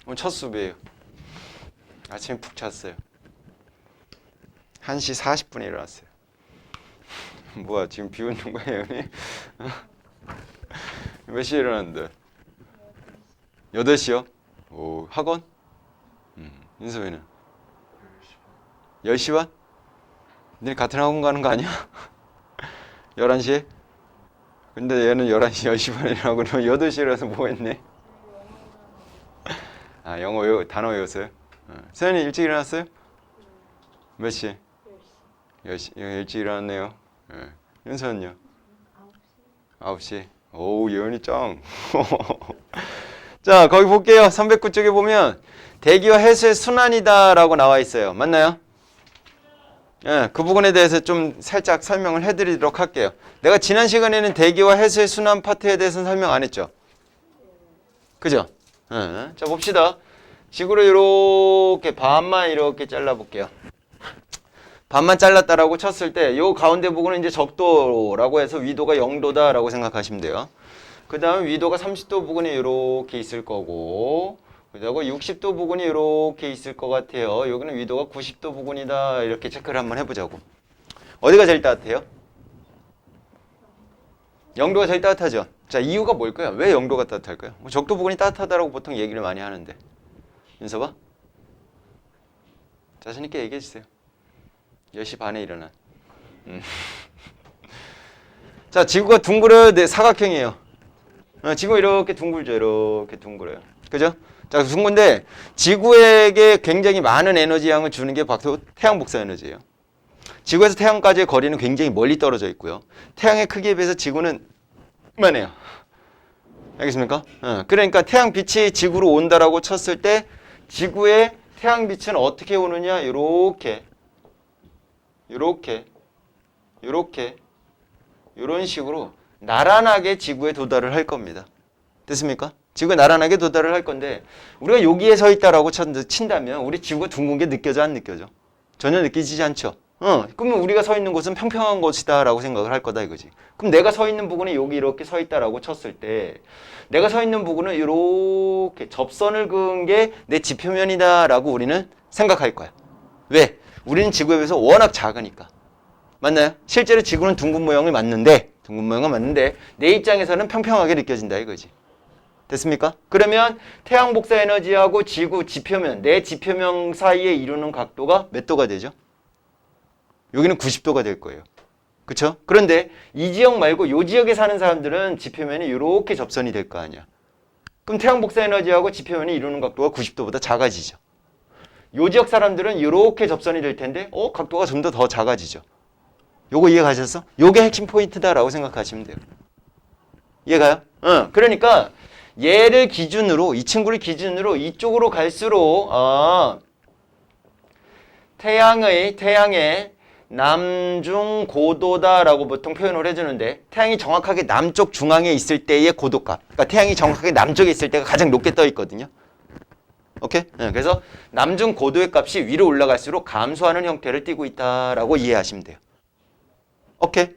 오늘 첫 수업이에요. 아침에 푹 잤어요. 1시 40분에 일어났어요. 뭐야 지금 비웃는 거예요? 몇 시에 일어났는데? 8시요? 오, 학원? 인섭이는? 10시 반? 너네 같은 학원 가는 거 아니야? 11시에? 근데 얘는 11시, 10시 반에 일어나고 너 8시에 일어나서 뭐 했네? 아, 영어 단어 외웠어요? 서연이 일찍 일어났어요? 몇 시? 10시. 일찍 일어났네요. 윤서는요? 9시. 오, 예언이 짱. 자, 거기 볼게요. 309쪽에 보면 대기와 해수의 순환이다라고 나와 있어요. 맞나요? 예, 그 부분에 대해서 좀 살짝 설명을 해드리도록 할게요. 내가 지난 시간에는 대기와 해수의 순환 파트에 대해서는 설명 안 했죠? 그죠? 자, 봅시다. 지구를 이렇게 반만 이렇게 잘라볼게요. 반만 잘랐다라고 쳤을 때 요 가운데 부분은 이제 적도라고 해서 위도가 0도다라고 생각하시면 돼요. 그 다음에 위도가 30도 부분이 이렇게 있을 거고 그리고 60도 부분이 이렇게 있을 것 같아요. 여기는 위도가 90도 부분이다. 이렇게 체크를 한번 해보자고. 어디가 제일 따뜻해요? 0도가 제일 따뜻하죠. 자, 이유가 뭘까요? 왜 0도가 따뜻할까요? 적도 부분이 따뜻하다고 보통 얘기를 많이 하는데. 윤서봐? 자신 있게 얘기해 주세요. 10시 반에 일어나. 자, 지구가 둥글어요? 네, 사각형이에요. 지구 이렇게 둥글죠. 이렇게 둥글어요. 그죠? 자, 둥근데 지구에게 굉장히 많은 에너지 양을 주는 게 바로 태양 복사 에너지예요. 지구에서 태양까지의 거리는 굉장히 멀리 떨어져 있고요. 태양의 크기에 비해서 지구는 이만해요. 알겠습니까? 그러니까 태양 빛이 지구로 온다라고 쳤을 때 지구의 태양 빛은 어떻게 오느냐? 이렇게 이런 식으로 나란하게 지구에 도달을 할 겁니다. 됐습니까? 지구에 나란하게 도달을 할 건데 우리가 여기에 서 있다라고 친다면 우리 지구가 둥근 게 느껴져 안 느껴져? 전혀 느끼지지 않죠? 그러면 우리가 서 있는 곳은 평평한 곳이다 라고 생각을 할 거다 이거지. 그럼 내가 서 있는 부분이 여기 이렇게 서 있다라고 쳤을 때 내가 서 있는 부분은 이렇게 접선을 그은 게 내 지표면이다 라고 우리는 생각할 거야. 왜? 우리는 지구에 비해서 워낙 작으니까. 맞나요? 실제로 지구는 둥근 모양을 맞는데 내 입장에서는 평평하게 느껴진다 이거지. 됐습니까? 그러면 태양 복사 에너지하고 지구 지표면, 내 지표면 사이에 이루는 각도가 몇 도가 되죠? 여기는 90도가 될 거예요. 그쵸? 그런데 이 지역 말고 이 지역에 사는 사람들은 지표면이 이렇게 접선이 될 거 아니야. 그럼 태양 복사 에너지하고 지표면이 이루는 각도가 90도보다 작아지죠. 이 지역 사람들은 이렇게 접선이 될 텐데 각도가 좀 더 작아지죠. 요거 이해가셨어? 요게 핵심 포인트다라고 생각하시면 돼요. 이해가요? 그러니까 얘를 기준으로 이 친구를 기준으로 이쪽으로 갈수록 태양의 남중 고도다라고 보통 표현을 해주는데 태양이 정확하게 남쪽 중앙에 있을 때의 고도값 그러니까 태양이 정확하게 남쪽에 있을 때가 가장 높게 떠 있거든요. 오케이? 그래서 남중 고도의 값이 위로 올라갈수록 감소하는 형태를 띠고 있다라고 이해하시면 돼요. 오케이?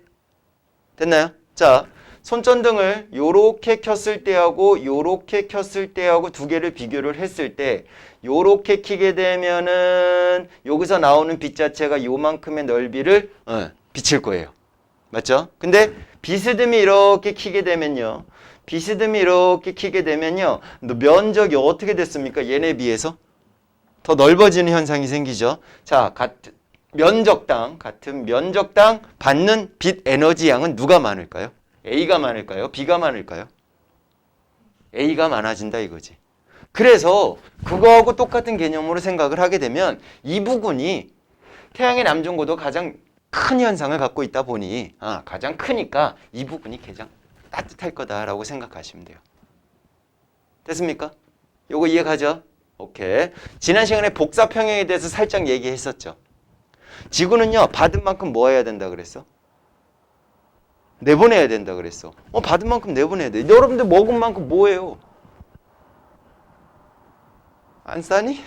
됐나요? 자, 손전등을 요렇게 켰을 때하고 요렇게 켰을 때하고 두 개를 비교를 했을 때 요렇게 켜게 되면은 여기서 나오는 빛 자체가 요만큼의 넓이를 비칠 거예요. 맞죠? 근데 비스듬히 이렇게 켜게 되면요. 면적이 어떻게 됐습니까? 얘네 비해서 더 넓어지는 현상이 생기죠. 자, 같은 면적당 받는 빛 에너지 양은 누가 많을까요? A가 많을까요? B가 많을까요? A가 많아진다 이거지. 그래서 그거하고 똑같은 개념으로 생각을 하게 되면 이 부분이 태양의 남중고도 가장 큰 현상을 갖고 있다 보니 가장 크니까 이 부분이 가장 따뜻할 거다라고 생각하시면 돼요. 됐습니까? 요거 이해가죠? 오케이. 지난 시간에 복사 평형에 대해서 살짝 얘기했었죠. 지구는요 받은 만큼 뭐 해야 된다 그랬어? 내보내야 된다 그랬어. 받은 만큼 내보내야 돼. 여러분들 먹은 만큼 뭐 해요? 안 싸니?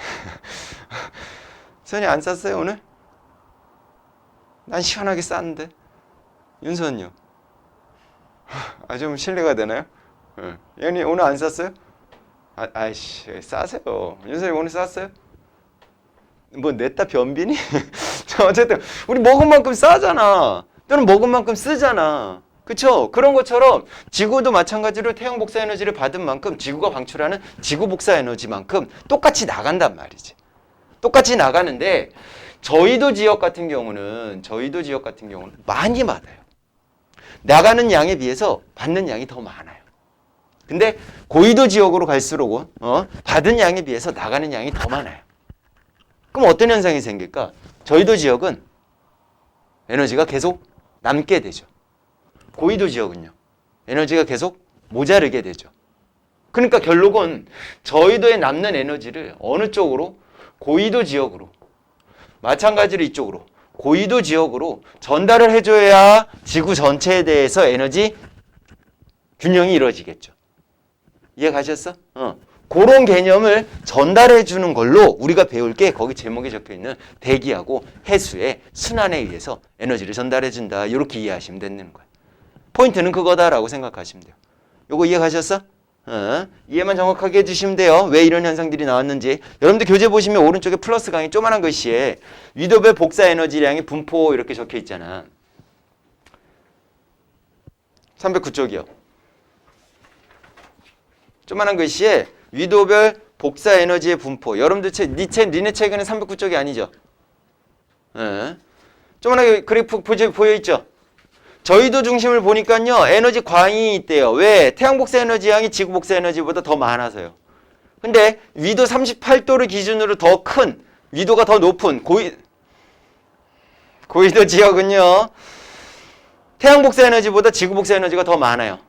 선이 안 쌌어요 오늘? 난 시원하게 쌌는데. 윤선은요? 좀 신뢰가 되나요? 연이 오늘 안 쌌어요? 아이씨, 싸세요. 윤선생님 오늘 쌌어요? 뭐 냈다 변비니? 자, 어쨌든 우리 먹은 만큼 싸잖아. 또는 먹은 만큼 쓰잖아. 그쵸? 그런 것처럼 지구도 마찬가지로 태양 복사 에너지를 받은 만큼 지구가 방출하는 지구 복사 에너지만큼 똑같이 나간단 말이지. 똑같이 나가는데 저희도 지역 같은 경우는 많이 받아요. 나가는 양에 비해서 받는 양이 더 많아요. 근데 고緯도 지역으로 갈수록 받은 양에 비해서 나가는 양이 더 많아요. 그럼 어떤 현상이 생길까? 저희도 지역은 에너지가 계속 남게 되죠. 고緯도 지역은요. 에너지가 계속 모자르게 되죠. 그러니까 결국은 저희도에 남는 에너지를 어느 쪽으로? 고緯도 지역으로. 마찬가지로 이쪽으로. 고緯도 지역으로 전달을 해줘야 지구 전체에 대해서 에너지 균형이 이루어지겠죠. 이해 가셨어? 그런 개념을 전달해 주는 걸로 우리가 배울 게 거기 제목에 적혀 있는 대기하고 해수의 순환에 의해서 에너지를 전달해 준다. 이렇게 이해하시면 되는 거예요. 포인트는 그거다라고 생각하시면 돼요. 요거 이해 가셨어? 이해만 정확하게 해주시면 돼요. 왜 이런 현상들이 나왔는지. 여러분들 교재 보시면 오른쪽에 플러스 강의 조그만한 글씨에 위도별 복사 에너지량의 분포 이렇게 적혀 있잖아. 309쪽이요. 조그만한 글씨에 위도별 복사 에너지의 분포. 여러분들 니네 책에는 309쪽이 아니죠? 조그만하게 그래프 보여있죠? 저희도 중심을 보니까요. 에너지 광이 있대요. 왜? 태양 복사 에너지 양이 지구 복사 에너지보다 더 많아서요. 근데 위도 38도를 기준으로 더 큰, 위도가 더 높은 고緯도 지역은요. 태양 복사 에너지보다 지구 복사 에너지가 더 많아요.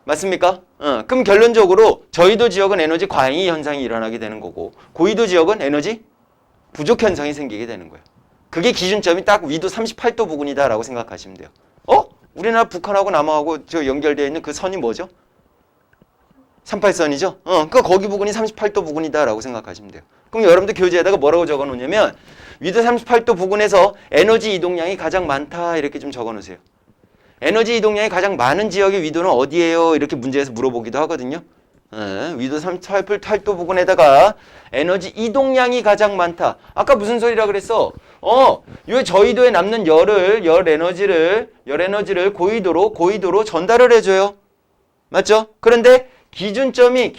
맞습니까? 그럼 결론적으로 저희도 지역은 에너지 과잉 현상이 일어나게 되는 거고 고緯도 지역은 에너지 부족 현상이 생기게 되는 거예요. 그게 기준점이 딱 위도 38도 부근이다라고 생각하시면 돼요. 우리나라 북한하고 남한하고 저 연결되어 있는 그 선이 뭐죠? 38선이죠? 그러니까 거기 부근이 38도 부근이다라고 생각하시면 돼요. 그럼 여러분들 교재에다가 뭐라고 적어 놓냐면 위도 38도 부근에서 에너지 이동량이 가장 많다 이렇게 좀 적어 놓으세요. 에너지 이동량이 가장 많은 지역의 위도는 어디예요? 이렇게 문제에서 물어보기도 하거든요. 위도 38도 부근에다가 에너지 이동량이 가장 많다. 아까 무슨 소리라 그랬어? 요 저희도에 남는 열 에너지를 고緯도로 전달을 해줘요. 맞죠? 그런데 기준점이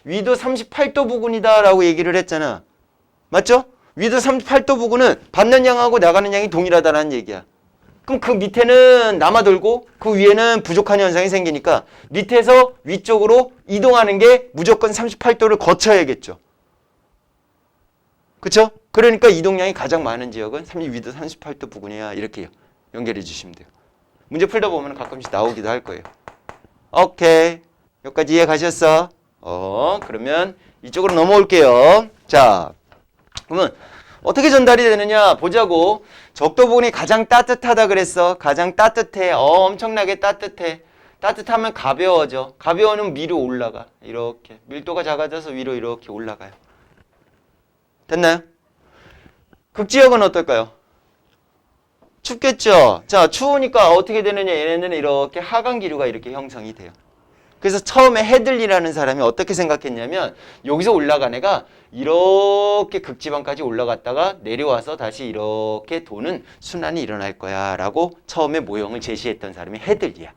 위도 38도 부근이다라고 얘기를 했잖아. 맞죠? 위도 38도 부근은 받는 양하고 나가는 양이 동일하다라는 얘기야. 그럼 그 밑에는 남아돌고 그 위에는 부족한 현상이 생기니까 밑에서 위쪽으로 이동하는 게 무조건 38도를 거쳐야겠죠. 그쵸? 그러니까 이동량이 가장 많은 지역은 위도 38도 부근이야. 이렇게 연결해 주시면 돼요. 문제 풀다 보면 가끔씩 나오기도 할 거예요. 오케이. 여기까지 이해 가셨어? 그러면 이쪽으로 넘어올게요. 자, 그러면 어떻게 전달이 되느냐 보자고. 적도 부근이 가장 따뜻하다 그랬어. 가장 따뜻해. 엄청나게 따뜻해. 따뜻하면 가벼워져. 가벼우면 위로 올라가. 이렇게. 밀도가 작아져서 위로 이렇게 올라가요. 됐나요? 극지역은 어떨까요? 춥겠죠? 자, 추우니까 어떻게 되느냐. 얘네들은 이렇게 하강 기류가 이렇게 형성이 돼요. 그래서 처음에 헤들리라는 사람이 어떻게 생각했냐면 여기서 올라간 애가 이렇게 극지방까지 올라갔다가 내려와서 다시 이렇게 도는 순환이 일어날 거야 라고 처음에 모형을 제시했던 사람이 헤들리야.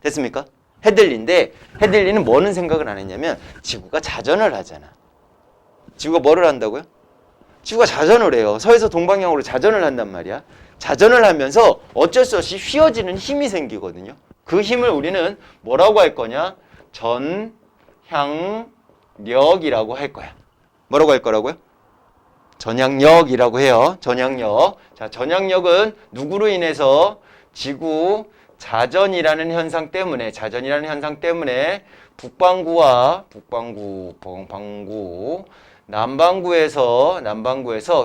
됐습니까? 헤들리인데 헤들리는 뭐는 생각을 안 했냐면 지구가 자전을 하잖아. 지구가 뭐를 한다고요? 지구가 자전을 해요. 서에서 동방향으로 자전을 한단 말이야. 자전을 하면서 어쩔 수 없이 휘어지는 힘이 생기거든요. 그 힘을 우리는 뭐라고 할 거냐? 전향력이라고 할 거야. 뭐라고 할 거라고요? 전향력이라고 해요. 전향력. 자, 전향력은 누구로 인해서 지구 자전이라는 현상 때문에 북반구와 남반구에서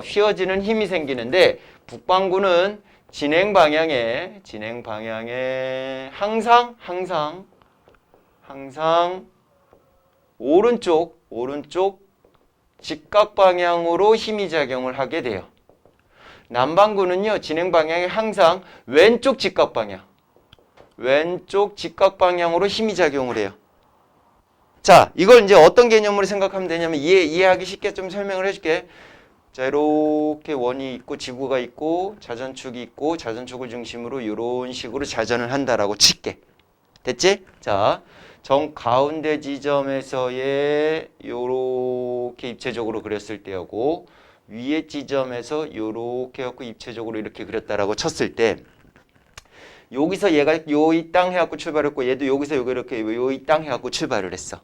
휘어지는 힘이 생기는데 북반구는 진행 방향에 항상 오른쪽 직각 방향으로 힘이 작용을 하게 돼요. 남반구는요, 진행 방향이 항상 왼쪽 직각 방향으로 힘이 작용을 해요. 자, 이걸 이제 어떤 개념으로 생각하면 되냐면 이해하기 쉽게 좀 설명을 해줄게. 자, 이렇게 원이 있고 지구가 있고 자전축이 있고 자전축을 중심으로 이런 식으로 자전을 한다라고 칠게. 됐지? 자, 정 가운데 지점에서의 요렇게 입체적으로 그렸을 때하고 위에 지점에서 요렇게 갖고 입체적으로 이렇게 그렸다라고 쳤을 때 여기서 얘가 요 이 땅 해갖고 출발했고 얘도 여기서 여기 이렇게 요 이 땅 해갖고 출발을 했어.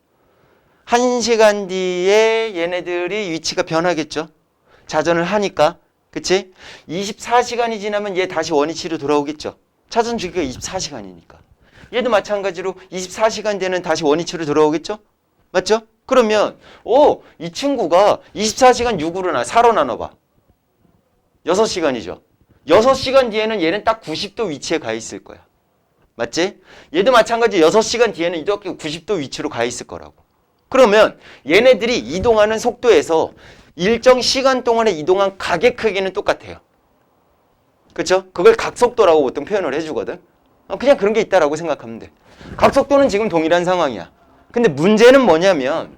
1시간 뒤에 얘네들이 위치가 변하겠죠. 자전을 하니까. 그치? 24시간이 지나면 얘 다시 원위치로 돌아오겠죠. 자전 주기가 24시간이니까. 얘도 마찬가지로 24시간 되는 다시 원위치로 돌아오겠죠? 맞죠? 그러면 이 친구가 24시간 6으로 4로 나눠봐. 6시간이죠. 6시간 뒤에는 얘는 딱 90도 위치에 가 있을 거야. 맞지? 얘도 마찬가지 6시간 뒤에는 이렇게 90도 위치로 가 있을 거라고. 그러면 얘네들이 이동하는 속도에서 일정 시간 동안에 이동한 각의 크기는 똑같아요. 그렇죠? 그걸 각속도라고 보통 표현을 해주거든. 그냥 그런 게 있다라고 생각하면 돼. 각속도는 지금 동일한 상황이야. 근데 문제는 뭐냐면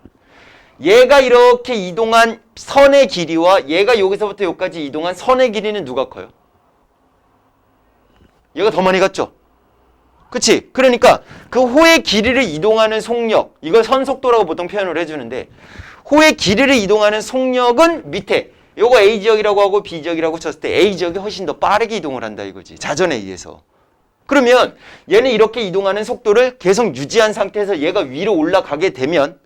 얘가 이렇게 이동한 선의 길이와 얘가 여기서부터 여기까지 이동한 선의 길이는 누가 커요? 얘가 더 많이 갔죠? 그치? 그러니까 그 호의 길이를 이동하는 속력, 이걸 선속도라고 보통 표현을 해주는데 호의 길이를 이동하는 속력은 밑에 요거 A지역이라고 하고 B지역이라고 쳤을 때 A지역이 훨씬 더 빠르게 이동을 한다 이거지. 자전에 의해서. 그러면 얘는 이렇게 이동하는 속도를 계속 유지한 상태에서 얘가 위로 올라가게 되면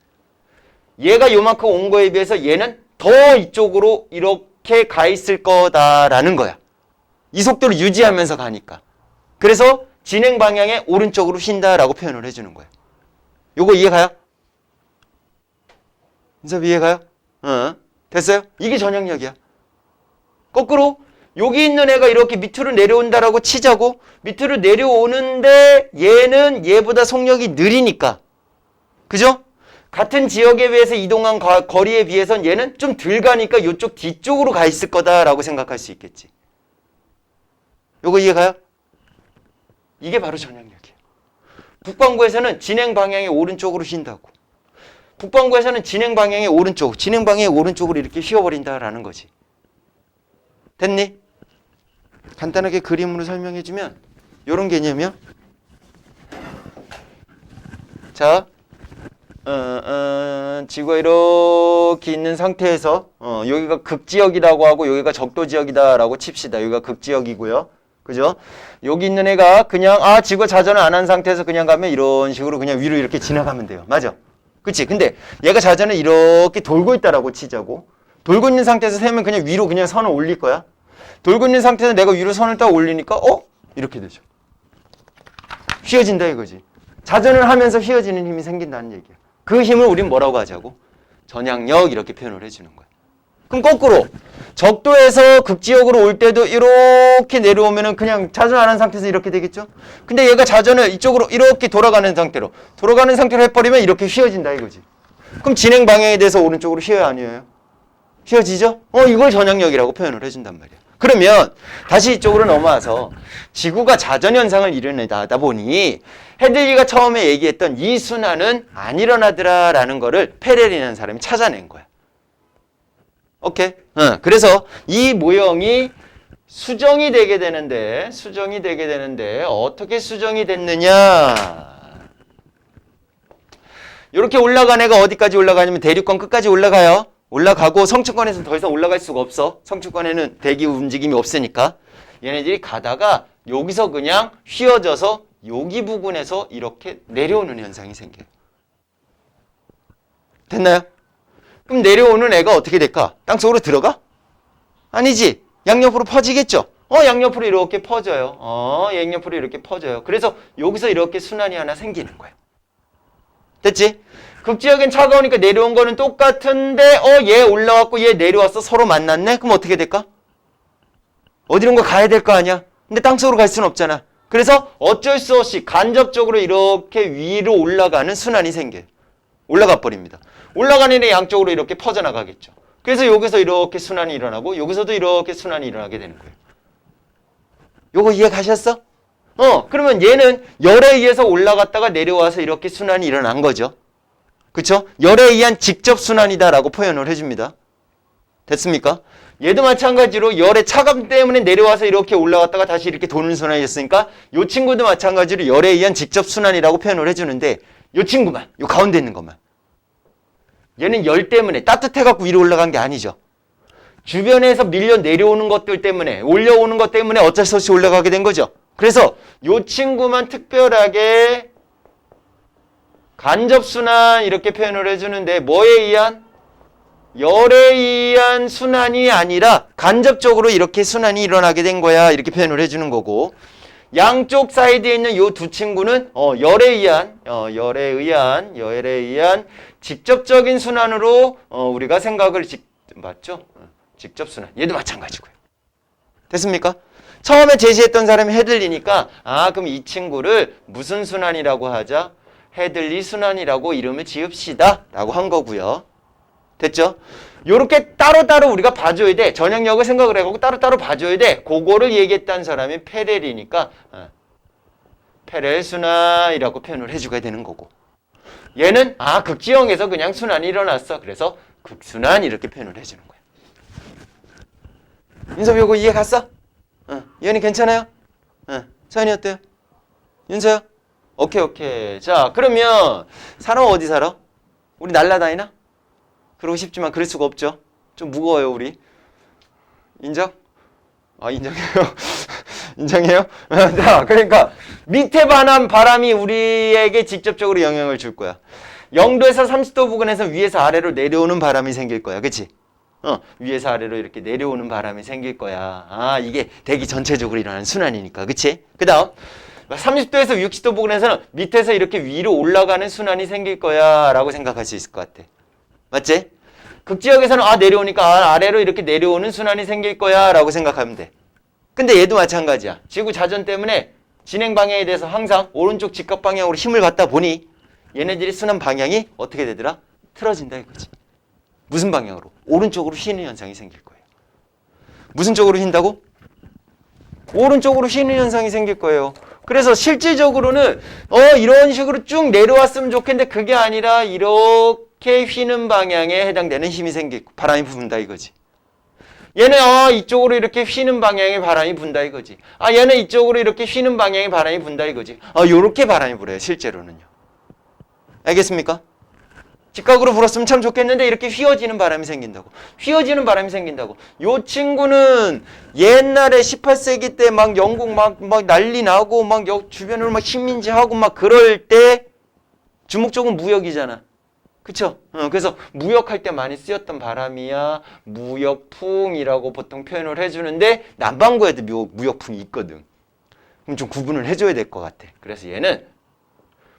얘가 요만큼 온 거에 비해서 얘는 더 이쪽으로 이렇게 가 있을 거다라는 거야. 이 속도를 유지하면서 가니까. 그래서 진행 방향의 오른쪽으로 휜다라고 표현을 해주는 거예요. 요거 이해가요? 인섭 이해가요? 됐어요? 이게 전향력이야. 거꾸로 여기 있는 애가 이렇게 밑으로 내려온다라고 치자고 밑으로 내려오는데 얘는 얘보다 속력이 느리니까. 그죠? 같은 지역에 비해서 이동한 거리에 비해선 얘는 좀 덜 가니까 이쪽 뒤쪽으로 가 있을 거다라고 생각할 수 있겠지. 요거 이해가요? 이게 바로 전향력이에요. 북반구에서는 진행 방향의 오른쪽으로 휜다고. 북반구에서는 진행 방향의 오른쪽으로 이렇게 휘어버린다라는 거지. 됐니? 간단하게 그림으로 설명해주면 이런 개념이야. 자, 지구가 이렇게 있는 상태에서 여기가 극지역이라고 하고 여기가 적도지역이다라고 칩시다. 여기가 극지역이고요. 그죠? 여기 있는 애가 그냥 지구가 자전을 안 한 상태에서 그냥 가면 이런 식으로 그냥 위로 이렇게 지나가면 돼요. 맞아? 그치? 근데 얘가 자전을 이렇게 돌고 있다라고 치자고. 돌고 있는 상태에서 세면 그냥 위로 그냥 선을 올릴 거야. 돌고 있는 상태에서 내가 위로 선을 딱 올리니까 이렇게 되죠. 휘어진다 이거지. 자전을 하면서 휘어지는 힘이 생긴다는 얘기야. 그 힘을 우린 뭐라고 하자고? 전향력 이렇게 표현을 해주는 거야. 그럼 거꾸로 적도에서 극지역으로 올 때도 이렇게 내려오면은 그냥 자전 안 한 상태에서 이렇게 되겠죠? 근데 얘가 자전을 이쪽으로 이렇게 돌아가는 상태로 해버리면 이렇게 휘어진다 이거지. 그럼 진행 방향에 대해서 오른쪽으로 휘어야 아니에요? 휘어지죠? 이걸 전향력이라고 표현을 해준단 말이야. 그러면 다시 이쪽으로 넘어와서 지구가 자전 현상을 일어내다 보니 헤들리가 처음에 얘기했던 이 순환은 안 일어나더라라는 거를 페렐이라는 사람이 찾아낸 거야. 오케이? 그래서 이 모형이 수정이 되게 되는데 어떻게 수정이 됐느냐? 이렇게 올라간 애가 어디까지 올라가냐면 대륙권 끝까지 올라가요. 올라가고 성층권에서는 더 이상 올라갈 수가 없어. 성층권에는 대기 움직임이 없으니까. 얘네들이 가다가 여기서 그냥 휘어져서 여기 부근에서 이렇게 내려오는 현상이 생겨요. 됐나요? 그럼 내려오는 애가 어떻게 될까? 땅속으로 들어가? 아니지. 양옆으로 퍼지겠죠? 양옆으로 이렇게 퍼져요. 양옆으로 이렇게 퍼져요. 그래서 여기서 이렇게 순환이 하나 생기는 거예요. 됐지? 극지역엔 차가우니까 내려온 거는 똑같은데 얘 올라왔고 얘 내려왔어. 서로 만났네? 그럼 어떻게 될까? 어디론가 가야 될 거 아니야? 근데 땅속으로 갈 수는 없잖아. 그래서 어쩔 수 없이 간접적으로 이렇게 위로 올라가는 순환이 생겨요. 올라가 버립니다. 올라가는 애 양쪽으로 이렇게 퍼져나가겠죠. 그래서 여기서 이렇게 순환이 일어나고 여기서도 이렇게 순환이 일어나게 되는 거예요. 요거 이해 가셨어? 그러면 얘는 열에 의해서 올라갔다가 내려와서 이렇게 순환이 일어난 거죠. 그쵸? 열에 의한 직접 순환이다라고 표현을 해줍니다. 됐습니까? 얘도 마찬가지로 열의 차감 때문에 내려와서 이렇게 올라갔다가 다시 이렇게 도는 순환이었으니까 이 친구도 마찬가지로 열에 의한 직접 순환이라고 표현을 해주는데 이 친구만, 이 가운데 있는 것만. 얘는 열 때문에 따뜻해갖고 위로 올라간 게 아니죠. 주변에서 밀려 내려오는 것들 때문에, 올려오는 것 때문에 어쩔 수 없이 올라가게 된 거죠. 그래서 이 친구만 특별하게 간접순환 이렇게 표현을 해주는데 뭐에 의한? 열에 의한 순환이 아니라 간접적으로 이렇게 순환이 일어나게 된 거야. 이렇게 표현을 해주는 거고, 양쪽 사이드에 있는 이 두 친구는 열에 의한 직접적인 순환으로 우리가 생각을 맞죠? 직접 순환. 얘도 마찬가지고요. 됐습니까? 처음에 제시했던 사람이 헤들리니까 그럼 이 친구를 무슨 순환이라고 하자? 헤들리 순환이라고 이름을 지읍시다 라고 한 거고요. 됐죠? 요렇게 따로따로 우리가 봐줘야 돼. 전향력을 생각을 해보고 따로따로 봐줘야 돼. 그거를 얘기했다는 사람이 페렐이니까 페렐 순환이라고 표현을 해주게 되는 거고, 얘는 극지형에서 그냥 순환이 일어났어. 그래서 극순환 이렇게 표현을 해주는 거야. 윤섭이 이거 이해 갔어? 이현이 괜찮아요? 서현이 어때요? 윤서야? 오케이. 자, 그러면 사람 어디 살아? 우리 날라다니나? 그러고 싶지만 그럴 수가 없죠. 좀 무거워요, 우리. 인정? 인정해요. 인정해요? 자, 그러니까 밑에 반한 바람이 우리에게 직접적으로 영향을 줄 거야. 0도에서 30도 부근에서 위에서 아래로 내려오는 바람이 생길 거야. 그치? 위에서 아래로 이렇게 내려오는 바람이 생길 거야. 이게 대기 전체적으로 일어나는 순환이니까. 그치? 그 다음 30도에서 60도 부근에서는 밑에서 이렇게 위로 올라가는 순환이 생길 거야 라고 생각할 수 있을 것 같아. 맞지? 극지역에서는 내려오니까 아래로 이렇게 내려오는 순환이 생길 거야 라고 생각하면 돼. 근데 얘도 마찬가지야. 지구 자전 때문에 진행 방향에 대해서 항상 오른쪽 직각 방향으로 힘을 받다 보니 얘네들이 순환 방향이 어떻게 되더라? 틀어진다 이거지. 무슨 방향으로? 오른쪽으로 휘는 현상이 생길 거예요. 무슨 쪽으로 휜다고? 오른쪽으로 휘는 현상이 생길 거예요. 그래서 실질적으로는 이런 식으로 쭉 내려왔으면 좋겠는데 그게 아니라 이렇게 휘는 방향에 해당되는 힘이 생기고 바람이 분다 이거지. 얘는 이쪽으로 이렇게 휘는 방향에 바람이 분다 이거지. 얘는 이쪽으로 이렇게 휘는 방향에 바람이 분다 이거지. 요렇게 바람이 불어요 실제로는요. 알겠습니까? 직각으로 불었으면 참 좋겠는데 이렇게 휘어지는 바람이 생긴다고. 휘어지는 바람이 생긴다고. 요 친구는 옛날에 18세기 때 막 영국 막 난리 나고 막 주변으로 막 식민지하고 막 그럴 때 주목적은 무역이잖아. 그쵸? 그래서 무역할 때 많이 쓰였던 바람이야. 무역풍이라고 보통 표현을 해주는데 남반구에도 무역풍이 있거든. 그럼 좀 구분을 해줘야 될 것 같아. 그래서 얘는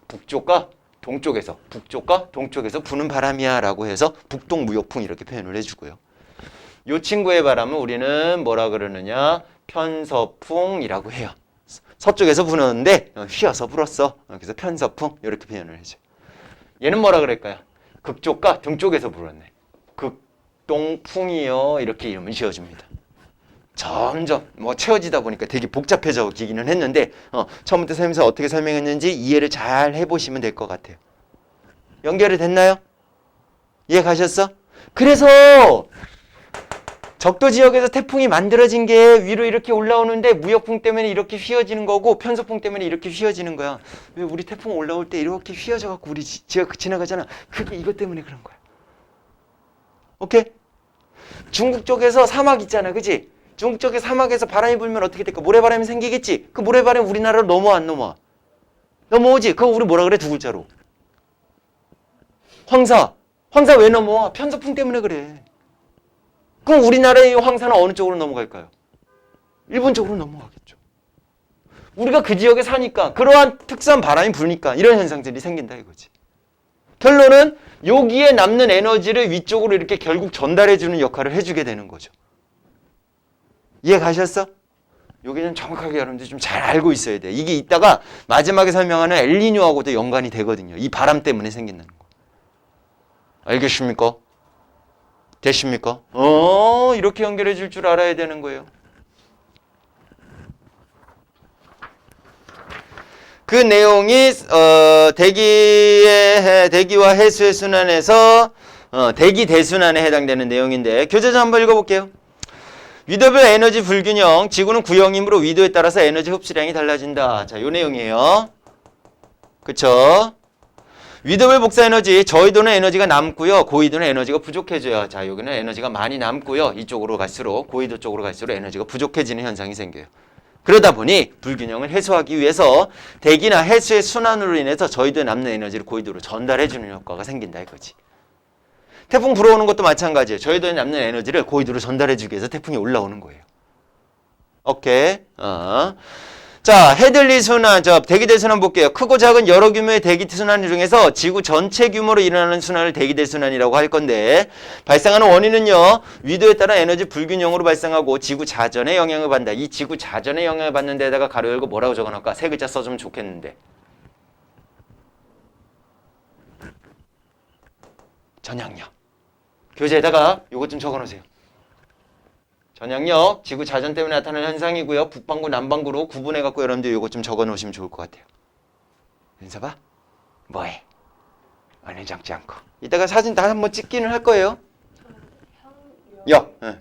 북쪽과 동쪽에서 부는 바람이야 라고 해서 북동무역풍 이렇게 표현을 해주고요. 이 친구의 바람은 우리는 뭐라 그러느냐? 편서풍이라고 해요. 서쪽에서 부는데 휘어서 불었어. 그래서 편서풍 이렇게 표현을 해줘. 얘는 뭐라 그럴까요? 극쪽과 동쪽에서 불었네. 극동풍이요. 이렇게 이름을 지어줍니다. 점점 채워지다 보니까 되게 복잡해져기는 했는데 처음부터 설명서 어떻게 설명했는지 이해를 잘 해보시면 될 것 같아요. 연결이 됐나요? 이해 가셨어? 그래서 적도 지역에서 태풍이 만들어진 게 위로 이렇게 올라오는데 무역풍 때문에 이렇게 휘어지는 거고 편서풍 때문에 이렇게 휘어지는 거야. 왜 우리 태풍 올라올 때 이렇게 휘어져 갖고 우리 지역 지나가잖아. 그게 이것 때문에 그런 거야. 오케이? 중국 쪽에서 사막 있잖아. 그치? 중국 쪽에 사막에서 바람이 불면 어떻게 될까? 모래바람이 생기겠지? 그 모래바람이 우리나라로 넘어와 안 넘어와? 넘어오지? 그거 우리 뭐라 그래? 두 글자로. 황사. 황사 왜 넘어와? 편서풍 때문에 그래. 그럼 우리나라의 황사는 어느 쪽으로 넘어갈까요? 일본 쪽으로 넘어가겠죠. 우리가 그 지역에 사니까 그러한 특수한 바람이 부니까 이런 현상들이 생긴다 이거지. 결론은 여기에 남는 에너지를 위쪽으로 이렇게 결국 전달해주는 역할을 해주게 되는 거죠. 이해 가셨어? 여기는 정확하게 여러분들이 좀 잘 알고 있어야 돼. 이게 이따가 마지막에 설명하는 엘니뇨하고도 연관이 되거든요. 이 바람 때문에 생긴다는 거. 알겠습니까? 됐습니까? 이렇게 연결해 줄 줄 알아야 되는 거예요. 그 내용이 대기와 해수의 순환에서 대기 대순환에 해당되는 내용인데 교재 좀 한번 읽어볼게요. 위도별 에너지 불균형, 지구는 구형이므로 위도에 따라서 에너지 흡수량이 달라진다. 자, 요 내용이에요. 그쵸? 위도별 복사 에너지, 저위도는 에너지가 남고요. 고위도는 에너지가 부족해져요. 자, 여기는 에너지가 많이 남고요. 이쪽으로 갈수록, 고위도 쪽으로 갈수록 에너지가 부족해지는 현상이 생겨요. 그러다 보니 불균형을 해소하기 위해서 대기나 해수의 순환으로 인해서 저위도에 남는 에너지를 고위도로 전달해주는 효과가 생긴다 이거지. 태풍 불어오는 것도 마찬가지예요. 저희도에 남는 에너지를 고위도로 전달해주기 위해서 태풍이 올라오는 거예요. 오케이. 자, 헤들리 순환, 대기대 순환 볼게요. 크고 작은 여러 규모의 대기 순환 중에서 지구 전체 규모로 일어나는 순환을 대기대 순환이라고 할 건데 발생하는 원인은요. 위도에 따라 에너지 불균형으로 발생하고 지구 자전에 영향을 받는다. 이 지구 자전에 영향을 받는 데다가 가로 열고 뭐라고 적어놓을까? 세 글자 써주면 좋겠는데. 전향력. 교재에다가 요것 좀 적어놓으세요. 전향력, 지구 자전 때문에 나타나는 현상이고요. 북반구, 남반구로 구분해갖고 여러분들 요것 좀 적어놓으시면 좋을 것 같아요. 윤서봐, 뭐해? 안에 적지 않고. 이따가 사진 다 한번 찍기는 할 거예요.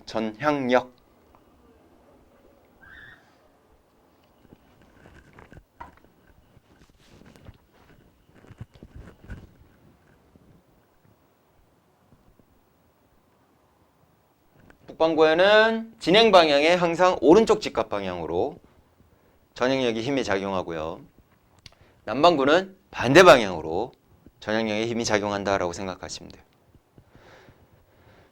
전향력. 북반구에는 진행 방향에 항상 오른쪽 직각 방향으로 전향력이 힘이 작용하고요. 남반구는 반대 방향으로 전향력의 힘이 작용한다라고 생각하시면 돼요.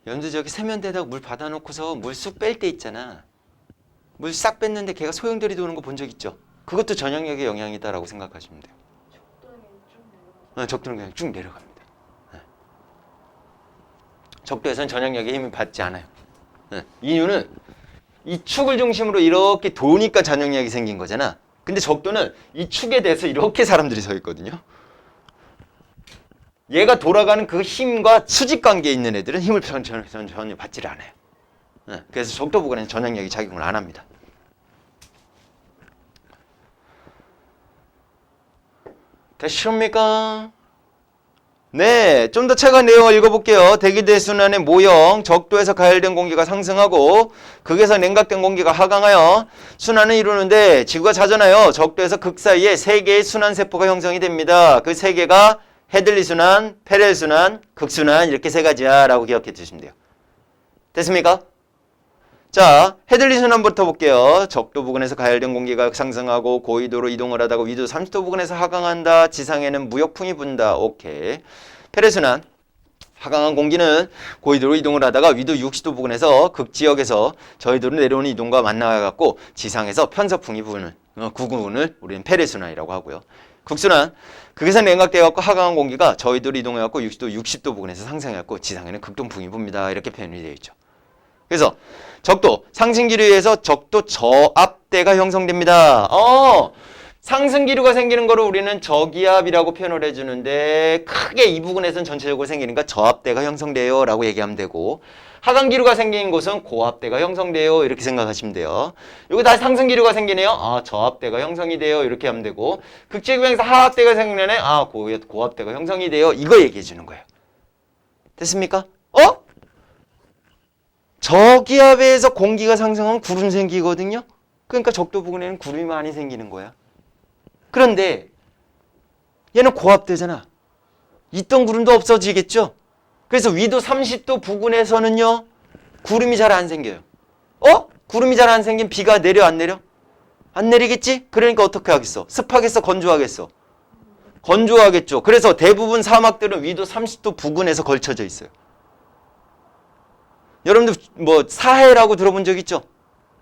여러분들 저기 세면대에다가 물 받아놓고서 물 쑥 뺄 때 있잖아. 물 싹 뺐는데 걔가 소용돌이 도는 거 본 적 있죠? 그것도 전향력의 영향이다라고 생각하시면 돼요. 적도는 그냥 쭉 내려갑니다. 적도에서는 전향력의 힘을 받지 않아요. 이유는 이 축을 중심으로 이렇게 도니까 전향력이 생긴 거잖아. 근데 적도는 이 축에 대해서 이렇게 사람들이 서 있거든요. 얘가 돌아가는 그 힘과 수직 관계에 있는 애들은 힘을 전혀 받지를 않아요. 그래서 적도 부근에는 전향력이 작용을 안 합니다. 되십니까? 네, 좀 더 최근 내용을 읽어볼게요. 대기대순환의 모형, 적도에서 가열된 공기가 상승하고 극에서 냉각된 공기가 하강하여 순환을 이루는데 지구가 자전하여 적도에서 극 사이에 세 개의 순환세포가 형성이 됩니다. 그 세 개가 헤들리 순환, 페렐 순환, 극순환 이렇게 세 가지야 라고 기억해 주시면 돼요. 됐습니까? 자, 헤들리 순환부터 볼게요. 적도 부근에서 가열된 공기가 상승하고 고위도로 이동을 하다가 위도 30도 부근에서 하강한다. 지상에는 무역풍이 분다. 오케이. 페레 순환. 하강한 공기는 고위도로 이동을 하다가 위도 60도 부근에서 극지역에서 저희도로 내려오는 이동과 만나갖고 지상에서 편서풍이 부는 구분을 우리는 페레 순환이라고 하고요. 극순환. 극에서 냉각되어갖고 하강한 공기가 저희도로 이동해갖고 60도 부근에서 상승해갖고 지상에는 극동풍이 붑니다. 이렇게 표현이 되어 있죠. 그래서 적도, 상승기류에 의해서 적도 저압대가 형성됩니다. 상승기류가 생기는 거를 우리는 저기압이라고 표현을 해주는데 크게 이 부분에서는 전체적으로 생기니까 저압대가 형성돼요 라고 얘기하면 되고 하강기류가 생긴 곳은 고압대가 형성돼요 이렇게 생각하시면 돼요. 여기 다시 상승기류가 생기네요. 저압대가 형성이 돼요 이렇게 하면 되고 극지구형에서 하압대가 생기네. 고압대가 형성이 돼요. 이거 얘기해 주는 거예요. 됐습니까? 저기압에서 공기가 상승하면 구름 생기거든요. 그러니까 적도 부근에는 구름이 많이 생기는 거야. 그런데 얘는 고압대잖아. 있던 구름도 없어지겠죠. 그래서 위도 30도 부근에서는요. 구름이 잘 안 생겨요. 구름이 잘 안 생긴 비가 내려 안 내려? 안 내리겠지? 그러니까 어떻게 하겠어? 습하겠어? 건조하겠어? 건조하겠죠. 그래서 대부분 사막들은 위도 30도 부근에서 걸쳐져 있어요. 여러분들 뭐 사해라고 들어본 적 있죠?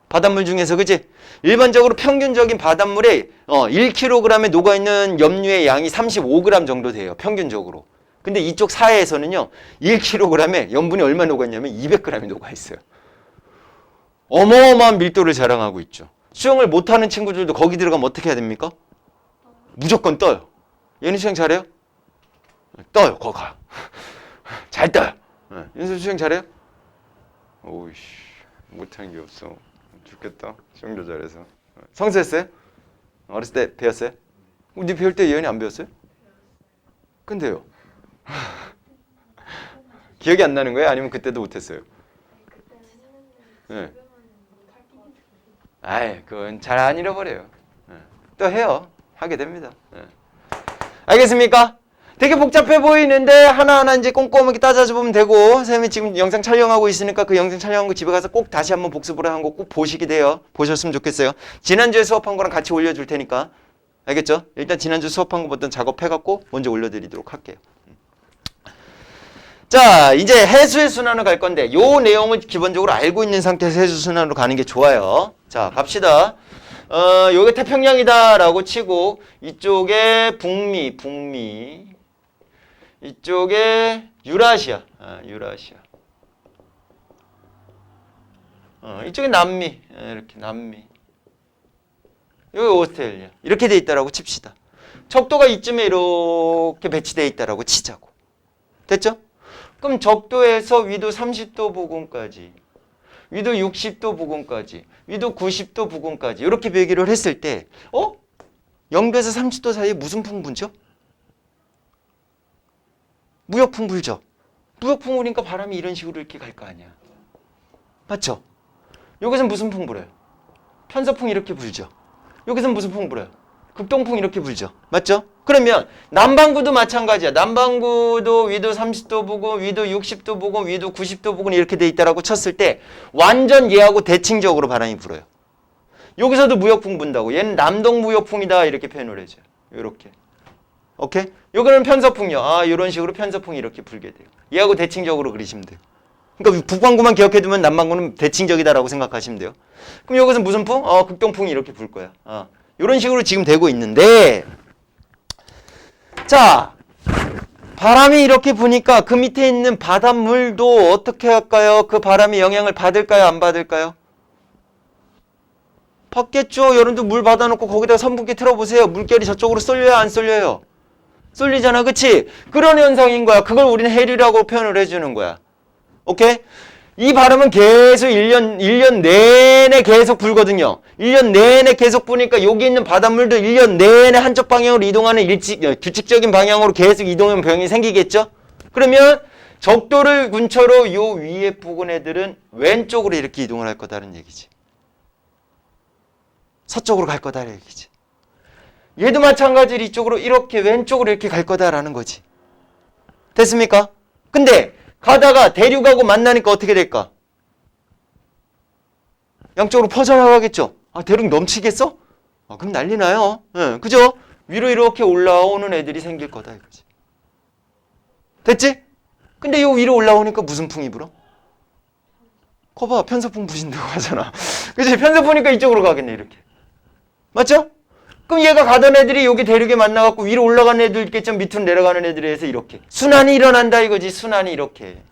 바닷물 중에서 그치? 일반적으로 평균적인 바닷물에 1kg에 녹아있는 염류의 양이 35g 정도 돼요. 평균적으로. 근데 이쪽 사해에서는요. 1kg에 염분이 얼마 녹아있냐면 200g이 녹아있어요. 어마어마한 밀도를 자랑하고 있죠. 수영을 못하는 친구들도 거기 들어가면 어떻게 해야 됩니까? 무조건 떠요. 얘는 수영 잘해요? 떠요. 거기 가요. 잘 떠요. 윤수 수영 잘해요? 오이씨 못하는 게 없어. 죽겠다. 수영도 잘해서. 성수했어요? 어렸을 때 배웠어요? 우리 배울 때 예언이 안 배웠어요? 근데요. 기억이 안 나는 거예요? 아니면 그때도 못했어요? 네. 아이, 그건 잘 안 잃어버려요. 네. 또 해요. 하게 됩니다. 네. 알겠습니까? 되게 복잡해 보이는데 하나하나 이제 꼼꼼하게 따져보면 되고, 선생님이 지금 영상 촬영하고 있으니까 그 영상 촬영한 거 집에 가서 꼭 다시 한번 복습을 한 거 꼭 보시게 돼요. 보셨으면 좋겠어요. 지난주에 수업한 거랑 같이 올려줄 테니까. 알겠죠? 일단 지난주 수업한 거부터 작업해갖고 먼저 올려드리도록 할게요. 자, 이제 해수의 순환으로 갈 건데 요 내용을 기본적으로 알고 있는 상태에서 해수 순환으로 가는 게 좋아요. 자, 갑시다. 요게 태평양이다라고 치고 이쪽에 북미 이쪽에 유라시아. 유라시아. 이쪽에 남미. 이렇게 남미. 여기 오스트레일리아. 이렇게 돼 있다라고 칩시다. 적도가 이쯤에 이렇게 배치돼 있다라고 치자고. 됐죠? 그럼 적도에서 위도 30도 부근까지, 위도 60도 부근까지, 위도 90도 부근까지 이렇게 배기를 했을 때 0도에서 30도 사이에 무슨 풍 불죠? 무역풍 불죠? 무역풍 불니까 바람이 이런 식으로 이렇게 갈 거 아니야. 맞죠? 여기서는 무슨 풍 불어요? 편서풍 이렇게 불죠? 여기서는 무슨 풍 불어요? 극동풍 이렇게 불죠? 맞죠? 그러면 남반구도 마찬가지야. 남반구도 위도 30도 부근, 위도 60도 부근, 위도 90도 부근 이렇게 돼 있다라고 쳤을 때 완전 얘하고 대칭적으로 바람이 불어요. 여기서도 무역풍 분다고. 얘는 남동무역풍이다 이렇게 표현을 해줘요. 이렇게. 오케이? 요거는 편서풍이요. 이런 식으로 편서풍이 이렇게 불게 돼요. 얘하고 대칭적으로 그리시면 돼요. 그러니까 북반구만 기억해두면 남반구는 대칭적이다라고 생각하시면 돼요. 그럼 여기서 무슨 풍? 극동풍이 이렇게 불 거야. 이런 식으로 지금 되고 있는데, 자, 바람이 이렇게 부니까 그 밑에 있는 바닷물도 어떻게 할까요? 그 바람이 영향을 받을까요? 안 받을까요? 받겠죠. 여러분들 물 받아놓고 거기다가 선풍기 틀어보세요. 물결이 저쪽으로 쏠려요? 안 쏠려요? 쏠리잖아. 그치? 그런 현상인 거야. 그걸 우리는 해류라고 표현을 해주는 거야. 오케이? 이 바람은 계속 1년 내내 계속 불거든요. 1년 내내 계속 부니까 여기 있는 바닷물도 1년 내내 한쪽 방향으로 이동하는 규칙적인 방향으로 계속 이동하는 병이 생기겠죠? 그러면 적도를 근처로 요 위에 부근 애들은 왼쪽으로 이렇게 이동을 할 거다라는 얘기지. 서쪽으로 갈 거다라는 얘기지. 얘도 마찬가지로 이쪽으로 이렇게 왼쪽으로 이렇게 갈 거다라는 거지. 됐습니까? 근데 가다가 대륙하고 만나니까 어떻게 될까? 양쪽으로 퍼져나가겠죠? 대륙 넘치겠어? 그럼 난리 나요. 네, 그죠? 위로 이렇게 올라오는 애들이 생길 거다 이거지. 됐지? 근데 이 위로 올라오니까 무슨 풍이 불어? 거봐, 편서풍 부신다고 하잖아. 그치? 편서 부니까 이쪽으로 가겠네, 이렇게. 맞죠? 그럼 얘가 가던 애들이 여기 대륙에 만나갖고 위로 올라가는 애들 있겠죠? 밑으로 내려가는 애들에 의해서 이렇게. 순환이 일어난다 이거지, 순환이 이렇게.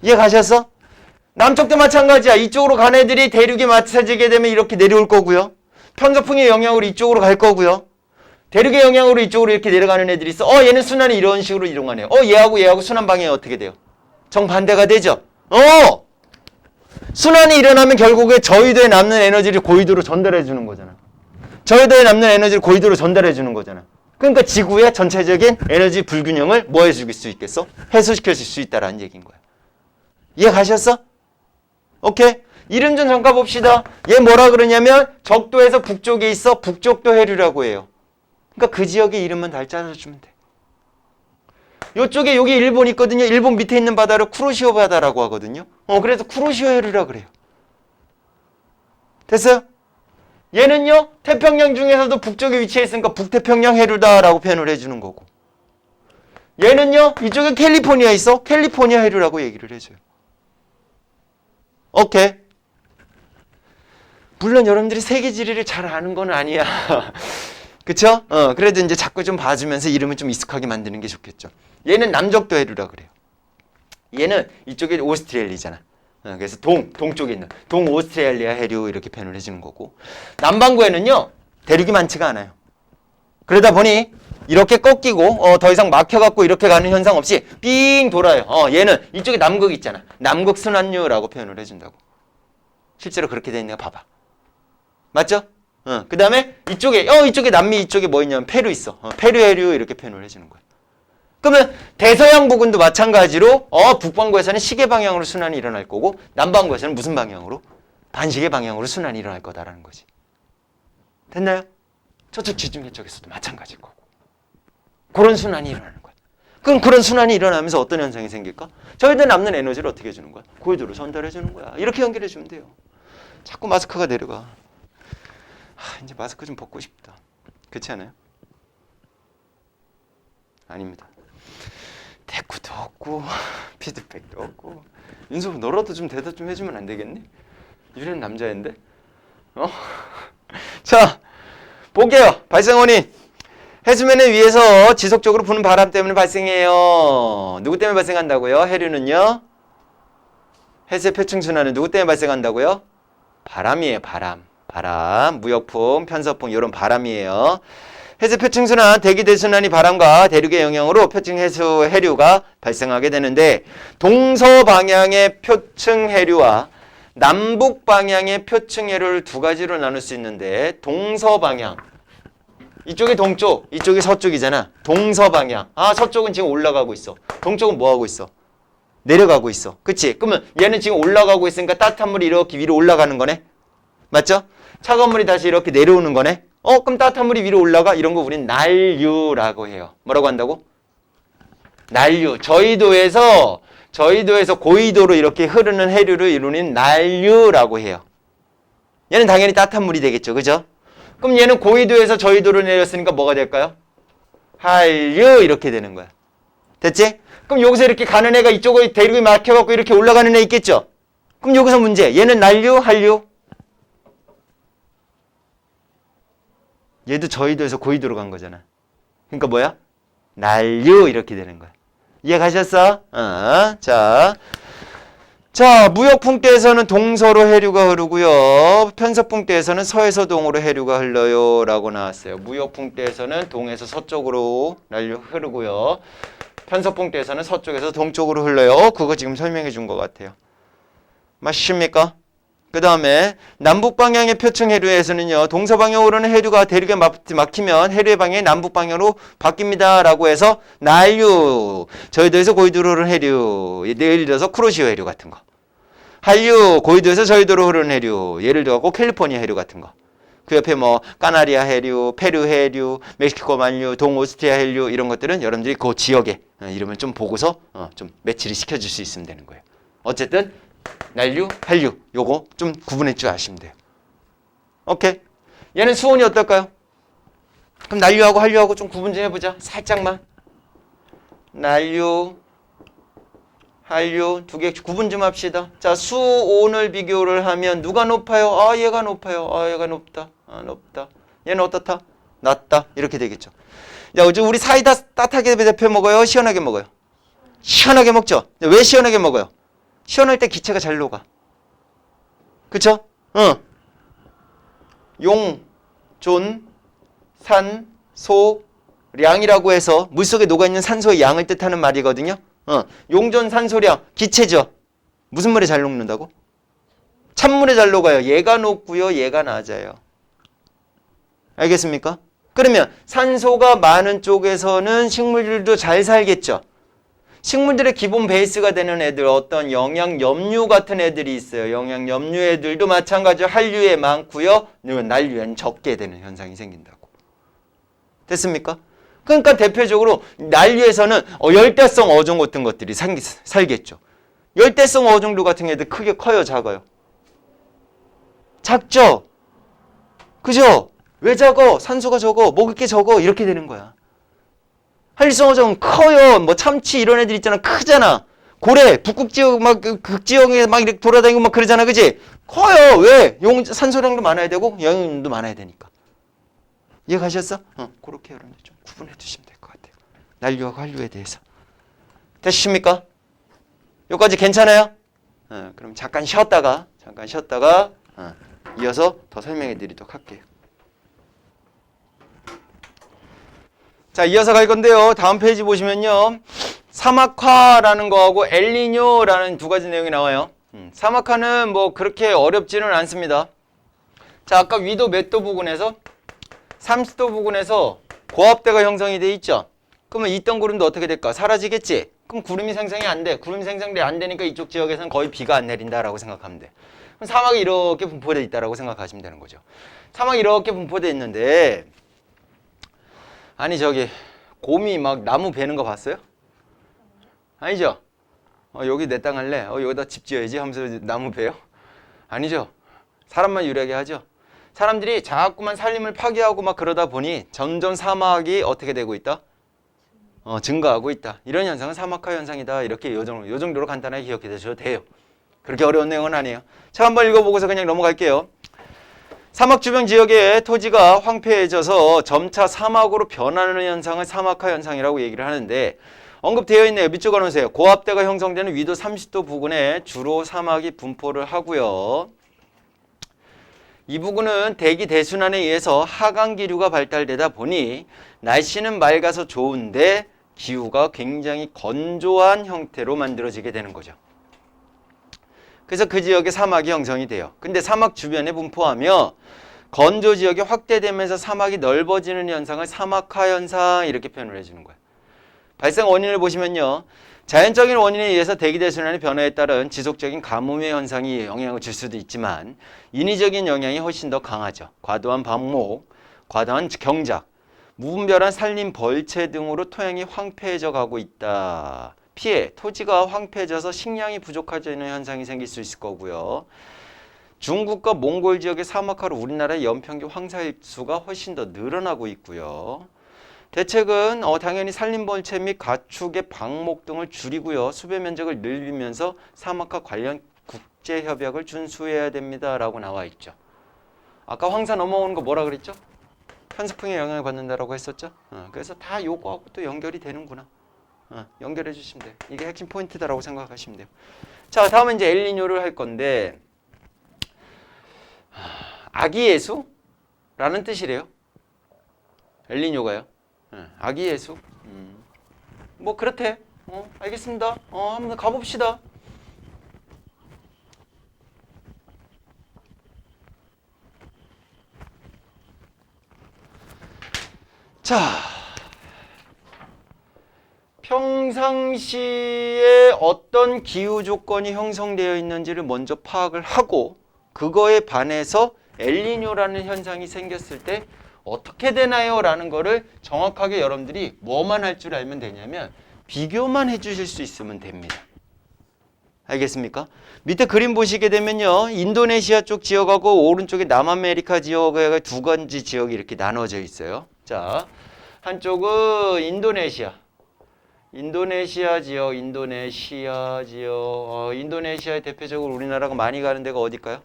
이해 가셨어? 남쪽도 마찬가지야. 이쪽으로 간 애들이 대륙에 맞춰지게 되면 이렇게 내려올 거고요. 편서풍의 영향으로 이쪽으로 갈 거고요. 대륙의 영향으로 이쪽으로 이렇게 내려가는 애들이 있어. 얘는 순환이 이런 식으로 이동하네요. 얘하고 순환 방향이 어떻게 돼요? 정반대가 되죠? 순환이 일어나면 결국에 저위도에 남는 에너지를 고위도로 전달해 주는 거잖아. 저위도에 남는 에너지를 고위도로 전달해 주는 거잖아. 그러니까 지구의 전체적인 에너지 불균형을 뭐 해줄 수 있겠어? 해소시켜 줄 수 있다라는 얘기인 거야. 이해 가셨어? 오케이? 이름 좀 잠깐 봅시다. 얘 뭐라 그러냐면 적도에서 북쪽에 있어. 북쪽도 해류라고 해요. 그러니까 그 지역의 이름만 잘 짜주면 돼. 이쪽에 여기 일본 있거든요. 일본 밑에 있는 바다를 쿠로시오 바다라고 하거든요. 그래서 쿠로시오 해류라 그래요. 됐어요? 얘는요, 태평양 중에서도 북쪽에 위치해 있으니까 북태평양 해류다라고 표현을 해주는 거고. 얘는요, 이쪽에 캘리포니아 있어. 캘리포니아 해류라고 얘기를 해줘요. 오케이. 물론 여러분들이 세계 지리를 잘 아는 건 아니야. 그쵸? 그래도 이제 자꾸 좀 봐주면서 이름을 좀 익숙하게 만드는 게 좋겠죠. 얘는 남적도 해류라 그래요. 얘는 이쪽에 오스트레일리잖아. 그래서 동쪽에 있는 동오스트레일리아 해류 이렇게 표현을 해주는 거고, 남반구에는요 대륙이 많지가 않아요. 그러다 보니 이렇게 꺾이고 더 이상 막혀갖고 이렇게 가는 현상 없이 삥 돌아요. 얘는 이쪽에 남극 있잖아. 남극 순환류라고 표현을 해준다고. 실제로 그렇게 돼 있는 거 봐봐. 맞죠? 그 다음에 이쪽에 남미 이쪽에 뭐 있냐면 페루 있어. 페루 해류 이렇게 표현을 해주는 거야. 그러면 대서양 부근도 마찬가지로 북반구에서는 시계 방향으로 순환이 일어날 거고 남반구에서는 무슨 방향으로? 반시계 방향으로 순환이 일어날 거다라는 거지. 됐나요? 저쪽 지중 해적에서도 마찬가지일 거고. 그런 순환이 일어나는 거야. 그럼 그런 순환이 일어나면서 어떤 현상이 생길까? 저희들 남는 에너지를 어떻게 해주는 거야? 고유도로 전달해 주는 거야. 이렇게 연결해 주면 돼요. 자꾸 마스크가 내려가. 이제 마스크 좀 벗고 싶다. 그렇지 않아요? 아닙니다. 대꾸도 없고 피드백도 없고. 윤수 너라도 좀 대답 좀 해주면 안 되겠니? 유래는 남자인데. 자, 볼게요. 발생 원인. 해수면에 위에서 지속적으로 부는 바람 때문에 발생해요. 누구 때문에 발생한다고요? 해류는요? 해수의 표층순환은 누구 때문에 발생한다고요? 바람이에요. 바람. 무역풍, 편서풍 이런 바람이에요. 해수 표층순환, 대기 대순환이 바람과 대륙의 영향으로 표층 해수 해류가 발생하게 되는데 동서 방향의 표층 해류와 남북 방향의 표층 해류를 두 가지로 나눌 수 있는데 동서 방향 이쪽이 동쪽, 이쪽이 서쪽이잖아. 동서 방향. 서쪽은 지금 올라가고 있어. 동쪽은 뭐 하고 있어? 내려가고 있어. 그치? 그러면 얘는 지금 올라가고 있으니까 따뜻한 물이 이렇게 위로 올라가는 거네. 맞죠? 차가운 물이 다시 이렇게 내려오는 거네. 그럼 따뜻한 물이 위로 올라가? 이런 거 우린 난류라고 해요. 뭐라고 한다고? 난류. 저희도에서 고위도로 이렇게 흐르는 해류를 이루는 난류라고 해요. 얘는 당연히 따뜻한 물이 되겠죠. 그죠? 그럼 얘는 고위도에서 저위도로 내렸으니까 뭐가 될까요? 한류 이렇게 되는 거야. 됐지? 그럼 여기서 이렇게 가는 애가 이쪽에 대륙이 막혀갖고 이렇게 올라가는 애 있겠죠? 그럼 여기서 문제. 얘는 난류, 한류? 얘도 저위도에서 고위도로 간 거잖아. 그러니까 뭐야? 난류 이렇게 되는 거야. 이해 가셨어? 자, 무역풍대에서는 동서로 해류가 흐르고요. 편서풍대에서는 서에서 동으로 해류가 흘러요. 라고 나왔어요. 무역풍대에서는 동에서 서쪽으로 흐르고요. 편서풍대에서는 서쪽에서 동쪽으로 흘러요. 그거 지금 설명해 준 것 같아요. 맞습니까? 그 다음에 남북방향의 표층 해류에서는요. 동서방향으로 오르는 해류가 대륙에 막히면 해류의 방향이 남북방향으로 바뀝니다. 라고 해서 난류, 저희도에서 고위도로 흐르는 해류, 예를 들어서 쿠로시오 해류 같은 거. 한류, 고위도에서 저희도로 흐르는 해류, 예를 들어 캘리포니아 해류 같은 거. 그 옆에 뭐 까나리아 해류, 페루 해류, 멕시코 만류, 동오스트리아 해류 이런 것들은 여러분들이 그 지역에 이름을 좀 보고서 좀 매치를 시켜줄 수 있으면 되는 거예요. 어쨌든 난류, 한류 요거 좀 구분해 줄 아시면 돼요. 오케이. 얘는 수온이 어떨까요? 그럼 난류하고 한류하고 좀 구분 좀 해보자. 살짝만. 난류, 한류 두 개 구분 좀 합시다. 자, 수온을 비교를 하면 누가 높아요? 얘가 높아요. 얘가 높다. 높다. 얘는 어떻다? 낮다. 이렇게 되겠죠. 야, 우리 사이다 따뜻하게 데펴 먹어요? 시원하게 먹어요? 시원하게 먹죠? 왜 시원하게 먹어요? 시원할 때 기체가 잘 녹아. 그쵸? 용, 존, 산, 소, 량이라고 해서 물속에 녹아있는 산소의 양을 뜻하는 말이거든요. 용존, 산소량, 기체죠. 무슨 물에 잘 녹는다고? 찬물에 잘 녹아요. 얘가 높고요. 얘가 낮아요. 알겠습니까? 그러면 산소가 많은 쪽에서는 식물들도 잘 살겠죠. 식물들의 기본 베이스가 되는 애들 어떤 영양염류 같은 애들이 있어요. 영양염류 애들도 마찬가지로 한류에 많고요. 난류에는 적게 되는 현상이 생긴다고. 됐습니까? 그러니까 대표적으로 난류에서는 열대성 어종 같은 것들이 살겠죠. 열대성 어종류 같은 애들 크게 커요? 작아요? 작죠? 그죠? 왜 작어? 산소가 적어. 먹을 게 적어. 이렇게 되는 거야. 한류성 어종은 커요. 뭐 참치 이런 애들 있잖아. 크잖아. 고래, 북극 지역 막 극지역에 막 이렇게 돌아다니고 막 그러잖아. 그지? 커요. 왜? 산소량도 많아야 되고 영양도 많아야 되니까. 이해 가셨어? 그렇게 여러분들 좀 구분해 주시면 될 것 같아요. 난류하고 한류에 대해서. 되십니까? 여기까지 괜찮아요? 그럼 잠깐 쉬었다가 이어서 더 설명해 드리도록 할게요. 자, 이어서 갈 건데요. 다음 페이지 보시면요. 사막화라는 거하고 엘니뇨라는 두 가지 내용이 나와요. 사막화는 뭐 그렇게 어렵지는 않습니다. 자, 아까 위도 몇 도 부근에서 30도 부근에서 고압대가 형성이 돼 있죠. 그러면 있던 구름도 어떻게 될까? 사라지겠지? 그럼 구름이 생성이 안 돼. 구름이 생성이 안 되니까 이쪽 지역에서는 거의 비가 안 내린다라고 생각하면 돼. 그럼 사막이 이렇게 분포되어 있다라고 생각하시면 되는 거죠. 사막이 이렇게 분포되어 있는데 아니 저기 곰이 막 나무 베는 거 봤어요? 아니죠? 여기 내 땅 할래? 여기다 집 지어야지 하면서 나무 베요? 아니죠? 사람만 유리하게 하죠. 사람들이 자꾸만 산림을 파괴하고 막 그러다 보니 점점 사막이 어떻게 되고 있다? 증가하고 있다. 이런 현상은 사막화 현상이다. 이렇게 요 정도로 간단하게 기억해 두셔도 돼요. 그렇게 어려운 내용은 아니에요. 자, 한번 읽어보고서 그냥 넘어갈게요. 사막 주변 지역의 토지가 황폐해져서 점차 사막으로 변하는 현상을 사막화 현상이라고 얘기를 하는데 언급되어 있네요. 밑줄 그어놓으세요. 고압대가 형성되는 위도 30도 부근에 주로 사막이 분포를 하고요. 이 부근은 대기 대순환에 의해서 하강기류가 발달되다 보니 날씨는 맑아서 좋은데 기후가 굉장히 건조한 형태로 만들어지게 되는 거죠. 그래서 그 지역에 사막이 형성이 돼요. 근데 사막 주변에 분포하며 건조 지역이 확대되면서 사막이 넓어지는 현상을 사막화 현상 이렇게 표현을 해주는 거예요. 발생 원인을 보시면요. 자연적인 원인에 의해서 대기대순환의 변화에 따른 지속적인 가뭄의 현상이 영향을 줄 수도 있지만 인위적인 영향이 훨씬 더 강하죠. 과도한 방목, 과도한 경작, 무분별한 산림 벌채 등으로 토양이 황폐해져 가고 있다. 피해, 토지가 황폐해져서 식량이 부족해지는 현상이 생길 수 있을 거고요. 중국과 몽골 지역의 사막화로 우리나라의 연평균 황사일수가 훨씬 더 늘어나고 있고요. 대책은 당연히 산림벌채 및 가축의 방목 등을 줄이고요. 수배 면적을 늘리면서 사막화 관련 국제협약을 준수해야 됩니다. 라고 나와 있죠. 아까 황사 넘어오는 거 뭐라 그랬죠? 편수풍에 영향을 받는다라고 했었죠. 그래서 다 요거하고 또 연결이 되는구나. 연결해 주시면 돼요. 이게 핵심 포인트다라고 생각하시면 돼요. 자, 다음은 이제 엘니뇨를 할 건데 아기 예수라는 뜻이래요. 엘니뇨가요. 아기 예수. 뭐 그렇대. 알겠습니다. 한번 가봅시다. 자, 평상시에 어떤 기후 조건이 형성되어 있는지를 먼저 파악을 하고 그거에 반해서 엘니뇨라는 현상이 생겼을 때 어떻게 되나요? 라는 거를 정확하게 여러분들이 뭐만 할 줄 알면 되냐면 비교만 해주실 수 있으면 됩니다. 알겠습니까? 밑에 그림 보시게 되면요. 인도네시아 쪽 지역하고 오른쪽에 남아메리카 지역에 두 가지 지역이 이렇게 나눠져 있어요. 자, 한쪽은 인도네시아 지역, 인도네시아에 대표적으로 우리나라가 많이 가는 데가 어딜까요?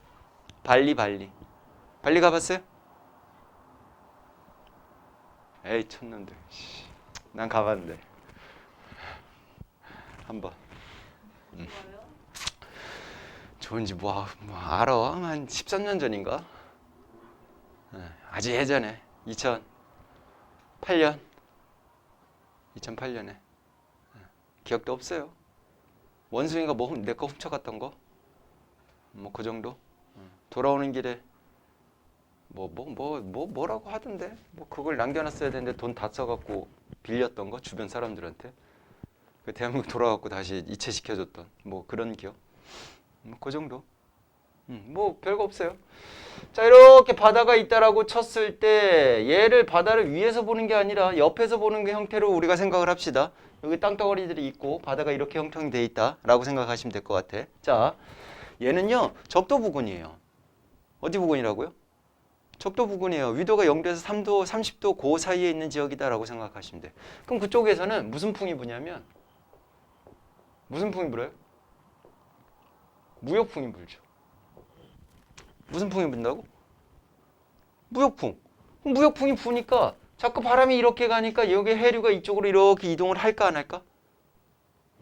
발리 가봤어요? 에이 촌놈들 난 가봤는데 한번 좋은지 뭐 알아. 한 13년 전인가? 아주 예전에 2008년에 기억도 없어요. 원숭이가 뭐 내 거 훔쳐갔던 거? 뭐 그 정도? 돌아오는 길에 뭐라고 하던데? 뭐 그걸 남겨놨어야 되는데 돈 다 써갖고 빌렸던 거 주변 사람들한테. 그 대한민국 돌아갖고 다시 이체시켜줬던 뭐 그런 기억. 그 정도. 뭐 별거 없어요. 자, 이렇게 바다가 있다라고 쳤을 때 얘를 바다를 위에서 보는 게 아니라 옆에서 보는 게 형태로 우리가 생각을 합시다. 여기 땅덩어리들이 있고 바다가 이렇게 형성이 돼 있다라고 생각하시면 될 것 같아. 자, 얘는요 적도 부근이에요. 어디 부근이라고요? 적도 부근이에요. 위도가 0도에서 3도, 30도 그 사이에 있는 지역이다라고 생각하시면 돼. 그럼 그쪽에서는 무슨 풍이 부냐면 무슨 풍이 불어요? 무역풍이 불죠. 무슨 풍이 분다고? 무역풍. 무역풍이 부니까 자꾸 바람이 이렇게 가니까 여기 해류가 이쪽으로 이렇게 이동을 할까 안 할까?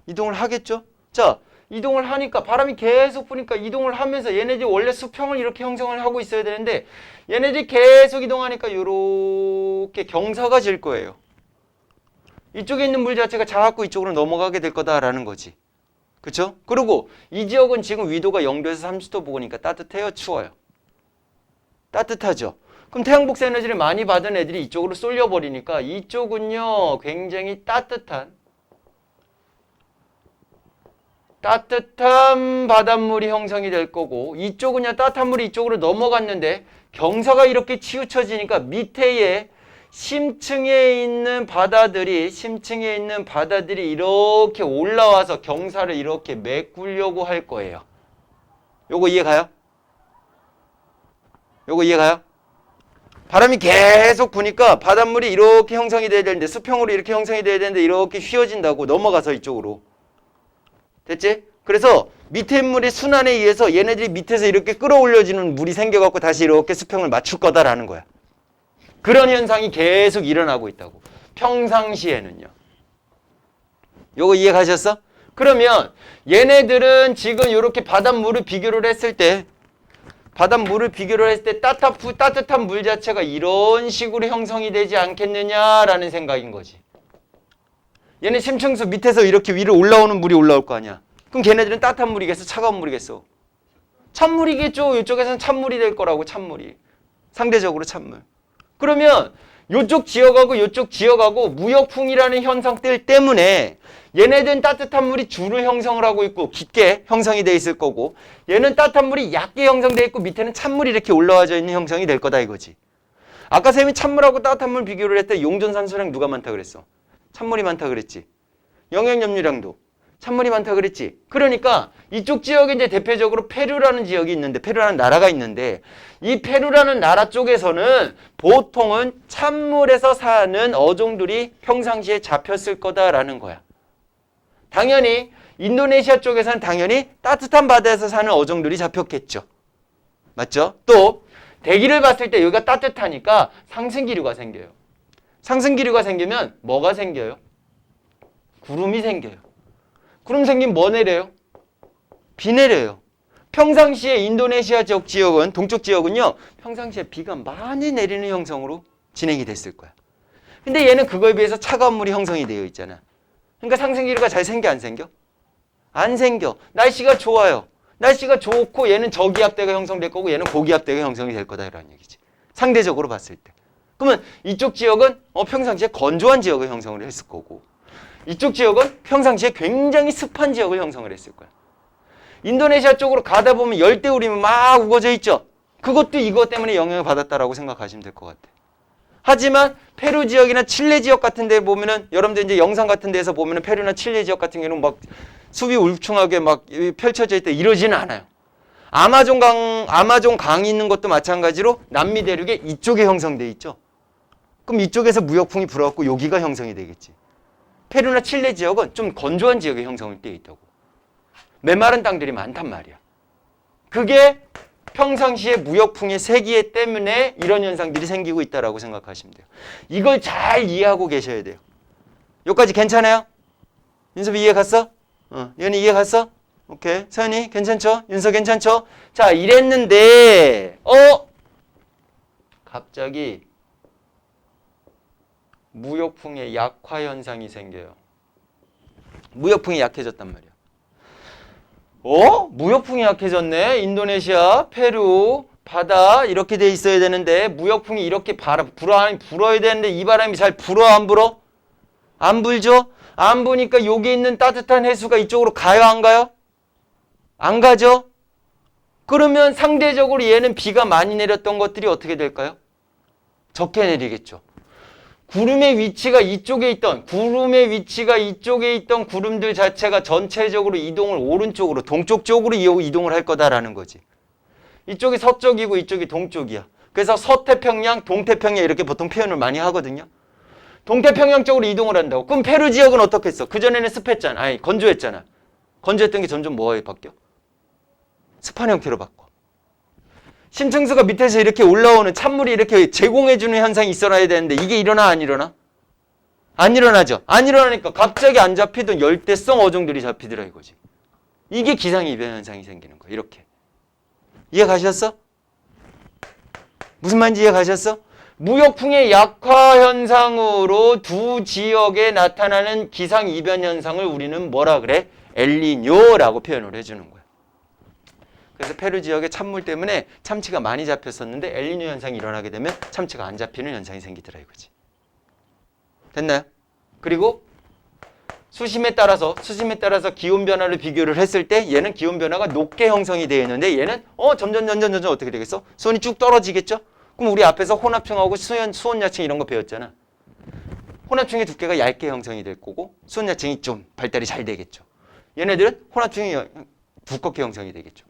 이동을 하겠죠? 자, 이동을 하니까 바람이 계속 부니까 이동을 하면서 얘네들이 원래 수평을 이렇게 형성을 하고 있어야 되는데 얘네들이 계속 이동하니까 이렇게 경사가 질 거예요. 이쪽에 있는 물 자체가 자꾸 이쪽으로 넘어가게 될 거다라는 거지. 그쵸? 그리고 이 지역은 지금 위도가 0도에서 30도 부근이니까 따뜻해요? 추워요? 따뜻하죠. 그럼 태양 복사 에너지를 많이 받은 애들이 이쪽으로 쏠려버리니까 이쪽은요 굉장히 따뜻한 바닷물이 형성이 될 거고, 이쪽은요 따뜻한 물이 이쪽으로 넘어갔는데 경사가 이렇게 치우쳐지니까 밑에에 심층에 있는 바다들이 이렇게 올라와서 경사를 이렇게 메꾸려고 할 거예요. 요거 이해가요? 요거 이해가요? 바람이 계속 부니까 바닷물이 이렇게 형성이 돼야 되는데, 수평으로 이렇게 형성이 돼야 되는데 이렇게 휘어진다고, 넘어가서 이쪽으로. 됐지? 그래서 밑에 물의 순환에 의해서 얘네들이 밑에서 이렇게 끌어올려지는 물이 생겨갖고 다시 이렇게 수평을 맞출 거다라는 거야. 그런 현상이 계속 일어나고 있다고. 평상시에는요. 요거 이해 가셨어? 그러면 얘네들은 지금 이렇게 바닷물을 비교를 했을 때 따뜻한 물 자체가 이런 식으로 형성이 되지 않겠느냐라는 생각인 거지. 얘네 심층수 밑에서 이렇게 위로 올라오는 물이 올라올 거 아니야. 그럼 걔네들은 따뜻한 물이겠어? 차가운 물이겠어? 찬물이겠죠. 이쪽에서는 찬물이 될 거라고. 찬물이. 상대적으로 찬물. 그러면 이쪽 지역하고 무역풍이라는 현상들 때문에 얘네들은 따뜻한 물이 줄을 형성을 하고 있고 깊게 형성이 돼 있을 거고, 얘는 따뜻한 물이 얕게 형성돼 있고 밑에는 찬물이 이렇게 올라와져 있는 형성이 될 거다 이거지. 아까 쌤이 찬물하고 따뜻한 물 비교를 할 때 용존산소량 누가 많다 그랬어? 찬물이 많다 그랬지. 영양염류량도 찬물이 많다 그랬지. 그러니까 이쪽 지역에 이제 대표적으로 페루라는 지역이 있는데, 페루라는 나라가 있는데, 이 페루라는 나라 쪽에서는 보통은 찬물에서 사는 어종들이 평상시에 잡혔을 거다라는 거야. 당연히 인도네시아 쪽에서는 당연히 따뜻한 바다에서 사는 어종들이 잡혔겠죠. 맞죠? 또 대기를 봤을 때 여기가 따뜻하니까 상승기류가 생겨요. 상승기류가 생기면 뭐가 생겨요? 구름이 생겨요. 구름 생기면 뭐 내려요? 비 내려요. 평상시에 인도네시아 지역은, 동쪽 지역은요, 평상시에 비가 많이 내리는 형성으로 진행이 됐을 거야. 근데 얘는 그거에 비해서 차가운 물이 형성이 되어 있잖아. 그러니까 상승기류가 잘 생겨, 안 생겨? 안 생겨. 날씨가 좋아요. 날씨가 좋고 얘는 저기압대가 형성될 거고 얘는 고기압대가 형성이 될 거다라는 얘기지. 상대적으로 봤을 때. 그러면 이쪽 지역은 평상시에 건조한 지역을 형성을 했을 거고, 이쪽 지역은 평상시에 굉장히 습한 지역을 형성을 했을 거야. 인도네시아 쪽으로 가다 보면 열대우림이 막 우거져 있죠. 그것도 이것 때문에 영향을 받았다라고 생각하시면 될 것 같아. 하지만 페루 지역이나 칠레 지역 같은 데 보면은, 여러분들 이제 영상 같은 데서 보면은 페루나 칠레 지역 같은 경우는 막 숲이 울퉁하게 막 펼쳐져 있다 이러지는 않아요. 아마존 강이 있는 것도 마찬가지로 남미 대륙에 이쪽에 형성돼 있죠. 그럼 이쪽에서 무역풍이 불어갖고 여기가 형성이 되겠지. 페루나 칠레 지역은 좀 건조한 지역에 형성이 되어 있다고. 메마른 땅들이 많단 말이야. 그게 평상시에 무역풍의 세기에 때문에 이런 현상들이 생기고 있다라고 생각하시면 돼요. 이걸 잘 이해하고 계셔야 돼요. 여기까지 괜찮아요? 윤섭이 이해 갔어? 연이 이해 갔어? 오케이. 서연이 괜찮죠? 윤서 괜찮죠? 자, 이랬는데 갑자기 무역풍의 약화 현상이 생겨요. 무역풍이 약해졌단 말이야. 무역풍이 약해졌네. 인도네시아, 페루, 바다 이렇게 돼 있어야 되는데 무역풍이 이렇게 불어야 되는데 이 바람이 잘 불어 안 불어? 안 불죠? 안 부니까 여기 있는 따뜻한 해수가 이쪽으로 가요 안 가요? 안 가죠? 그러면 상대적으로 얘는 비가 많이 내렸던 것들이 어떻게 될까요? 적게 내리겠죠. 구름의 위치가 이쪽에 있던 구름들 자체가 전체적으로 이동을 오른쪽으로, 동쪽 쪽으로 이동을 할 거다라는 거지. 이쪽이 서쪽이고 이쪽이 동쪽이야. 그래서 서태평양, 동태평양 이렇게 보통 표현을 많이 하거든요. 동태평양 쪽으로 이동을 한다고. 그럼 페루 지역은 어떻겠어? 그전에는 습했잖아. 아니, 건조했잖아. 건조했던 게 점점 뭐에 바뀌어? 습한 형태로 바꿔. 심층수가 밑에서 이렇게 올라오는 찬물이 이렇게 제공해주는 현상이 있어야 되는데 이게 일어나 안 일어나? 안 일어나죠. 안 일어나니까 갑자기 안 잡히던 열대성 어종들이 잡히더라 이거지. 이게 기상이변 현상이 생기는 거야. 이렇게. 이해 가셨어? 무슨 말인지 이해 가셨어? 무역풍의 약화 현상으로 두 지역에 나타나는 기상이변 현상을 우리는 뭐라 그래? 엘니뇨라고 표현을 해주는 거야. 그래서 페루 지역의 찬물 때문에 참치가 많이 잡혔었는데 엘니뇨 현상이 일어나게 되면 참치가 안 잡히는 현상이 생기더라 이거지. 됐나요? 그리고 수심에 따라서 기온 변화를 비교를 했을 때 얘는 기온 변화가 높게 형성이 되어 있는데 얘는 점점 어떻게 되겠어? 수온이 쭉 떨어지겠죠? 그럼 우리 앞에서 혼합층하고 수온야층 이런 거 배웠잖아. 혼합층의 두께가 얇게 형성이 될 거고 수온야층이 좀 발달이 잘 되겠죠. 얘네들은 혼합층이 두껍게 형성이 되겠죠.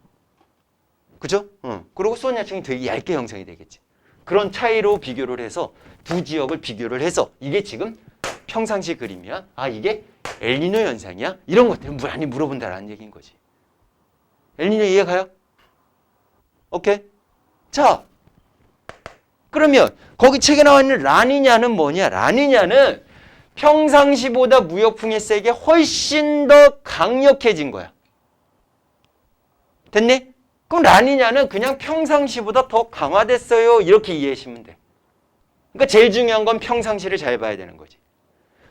그죠? 그리고 수온야층이 되게 얇게 형성이 되겠지. 그런 차이로 비교를 해서 두 지역을 비교를 해서 이게 지금 평상시 그림이야? 이게 엘니뇨 현상이야? 이런 것들은 많이 물어본다라는 얘기인 거지. 엘니뇨 이해가요? 오케이? 자, 그러면 거기 책에 나와 있는 라니냐는 뭐냐? 라니냐는 평상시보다 무역풍의 세게 훨씬 더 강력해진 거야. 됐니? 그럼 라니냐는 그냥 평상시보다 더 강화됐어요. 이렇게 이해하시면 돼. 그러니까 제일 중요한 건 평상시를 잘 봐야 되는 거지.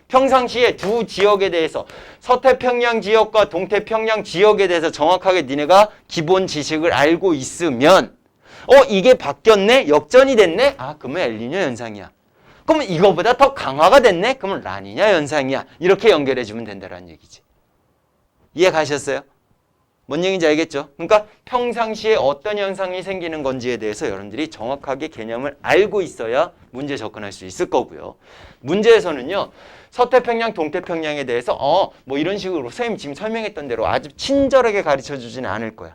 평상시에 두 지역에 대해서 서태평양 지역과 동태평양 지역에 대해서 정확하게 니네가 기본 지식을 알고 있으면 이게 바뀌었네? 역전이 됐네? 그러면 엘니뇨 현상이야. 그러면 이거보다 더 강화가 됐네? 그러면 라니냐 현상이야. 이렇게 연결해 주면 된다는 얘기지. 이해 가셨어요? 뭔 얘기인지 알겠죠? 그러니까 평상시에 어떤 현상이 생기는 건지에 대해서 여러분들이 정확하게 개념을 알고 있어야 문제 접근할 수 있을 거고요. 문제에서는요. 서태평양, 동태평양에 대해서 뭐 이런 식으로 선생님 지금 설명했던 대로 아주 친절하게 가르쳐주지는 않을 거야.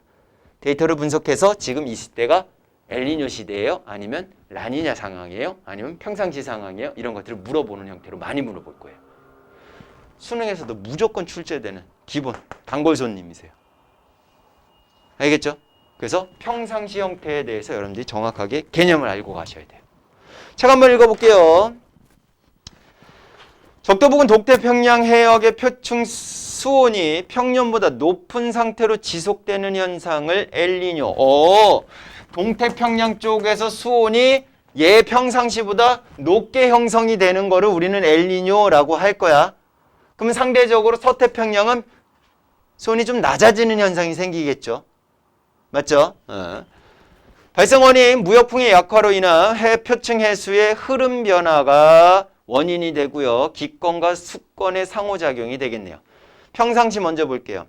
데이터를 분석해서 지금 이 시대가 엘니뇨 시대예요? 아니면 라니냐 상황이에요? 아니면 평상시 상황이에요? 이런 것들을 물어보는 형태로 많이 물어볼 거예요. 수능에서도 무조건 출제되는 기본 단골 손님이세요. 알겠죠? 그래서 평상시 형태에 대해서 여러분들이 정확하게 개념을 알고 가셔야 돼요. 책 한번 읽어볼게요. 적도부근 동태평양 해역의 표층 수온이 평년보다 높은 상태로 지속되는 현상을 엘니뇨. 동태평양 쪽에서 수온이 평상시보다 높게 형성이 되는 거를 우리는 엘니뇨라고 할 거야. 그러면 상대적으로 서태평양은 수온이 좀 낮아지는 현상이 생기겠죠. 맞죠? 발생 원인 무역풍의 약화로 인한 표층 해수의 흐름 변화가 원인이 되고요. 기권과 수권의 상호작용이 되겠네요. 평상시 먼저 볼게요.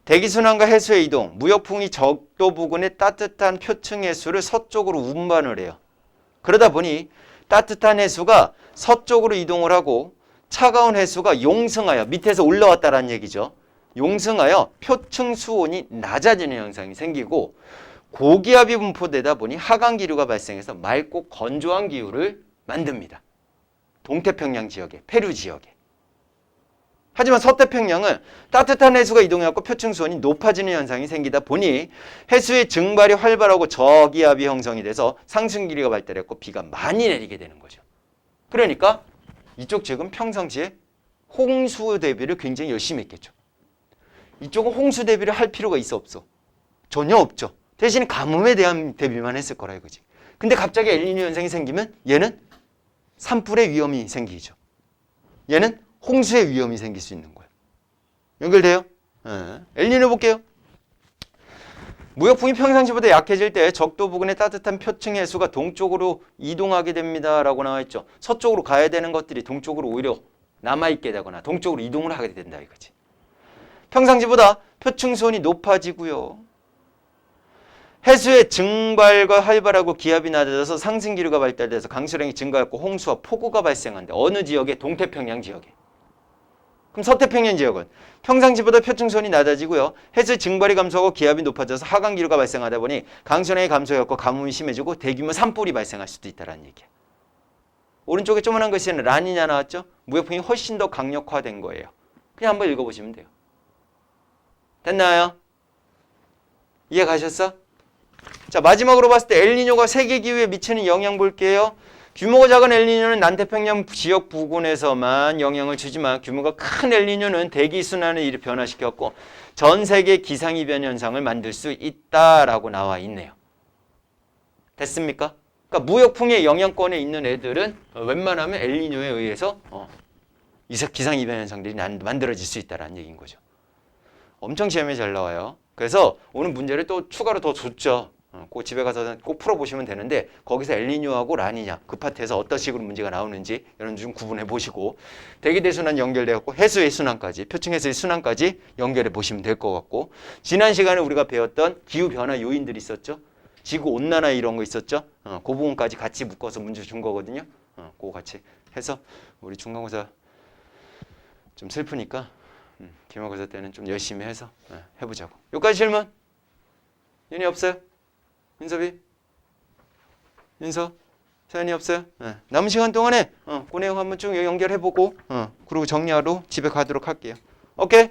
대기순환과 해수의 이동, 무역풍이 적도 부근의 따뜻한 표층 해수를 서쪽으로 운반을 해요. 그러다 보니 따뜻한 해수가 서쪽으로 이동을 하고 차가운 해수가 용승하여 밑에서 올라왔다라는 얘기죠. 용승하여 표층 수온이 낮아지는 현상이 생기고 고기압이 분포되다 보니 하강 기류가 발생해서 맑고 건조한 기후를 만듭니다. 동태평양 지역에, 페루 지역에. 하지만 서태평양은 따뜻한 해수가 이동해갖고 표층 수온이 높아지는 현상이 생기다 보니 해수의 증발이 활발하고 저기압이 형성이 돼서 상승 기류가 발달했고 비가 많이 내리게 되는 거죠. 그러니까 이쪽 지역은 평상시에 홍수 대비를 굉장히 열심히 했겠죠. 이쪽은 홍수 대비를 할 필요가 있어 없어? 전혀 없죠. 대신 가뭄에 대한 대비만 했을 거라 이거지. 근데 갑자기 엘니뇨 현상이 생기면 얘는 산불의 위험이 생기죠. 얘는 홍수의 위험이 생길 수 있는 거예요. 연결돼요? 엘니뇨 볼게요. 무역풍이 평상시보다 약해질 때 적도 부근의 따뜻한 표층 해수가 동쪽으로 이동하게 됩니다. 라고 나와 있죠. 서쪽으로 가야 되는 것들이 동쪽으로 오히려 남아있게 되거나 동쪽으로 이동을 하게 된다 이거지. 평상시보다 표층 수온이 높아지고요. 해수의 증발과 활발하고 기압이 낮아져서 상승 기류가 발달돼서 강수량이 증가했고 홍수와 폭우가 발생한대. 어느 지역에? 동태평양 지역에. 그럼 서태평양 지역은 평상시보다 표층 수온이 낮아지고요. 해수의 증발이 감소하고 기압이 높아져서 하강 기류가 발생하다 보니 강수량이 감소해서 가뭄이 심해지고 대규모 산불이 발생할 수도 있다는 얘기야. 오른쪽에 조그만한 글씨는 라니냐 나왔죠? 무역풍이 훨씬 더 강력화된 거예요. 그냥 한번 읽어보시면 돼요. 됐나요? 이해 가셨어? 자, 마지막으로 봤을 때 엘니뇨가 세계 기후에 미치는 영향 볼게요. 규모가 작은 엘니뇨는 남태평양 지역 부근에서만 영향을 주지만 규모가 큰 엘니뇨는 대기 순환을 변화시켰고 전 세계 기상이변 현상을 만들 수 있다라고 나와 있네요. 됐습니까? 그러니까 무역풍의 영향권에 있는 애들은 웬만하면 엘니뇨에 의해서 기상이변 현상들이 만들어질 수 있다는 얘기인 거죠. 엄청 시험에 잘 나와요. 그래서 오늘 문제를 또 추가로 더 줬죠. 그 집에 가서 꼭 풀어보시면 되는데 거기서 엘니뇨하고 라니냐 그 파트에서 어떤 식으로 문제가 나오는지 이런 좀 구분해 보시고 대기대순환 연결되었고 해수의 순환까지 표층해수의 순환까지 연결해 보시면 될 것 같고 지난 시간에 우리가 배웠던 기후변화 요인들이 있었죠. 지구온난화 이런 거 있었죠. 그 부분까지 같이 묶어서 문제 준 거거든요. 그거 같이 해서 우리 중간고사 좀 슬프니까 기말고사 때는 좀 열심히 해서 해보자고. 여기까지 질문? 윤희 없어요? 윤섭이? 윤서? 사연이 없어요? 남은 시간 동안에 그 내용 한번 쭉 연결해보고 그리고 정리하러 집에 가도록 할게요. 오케이?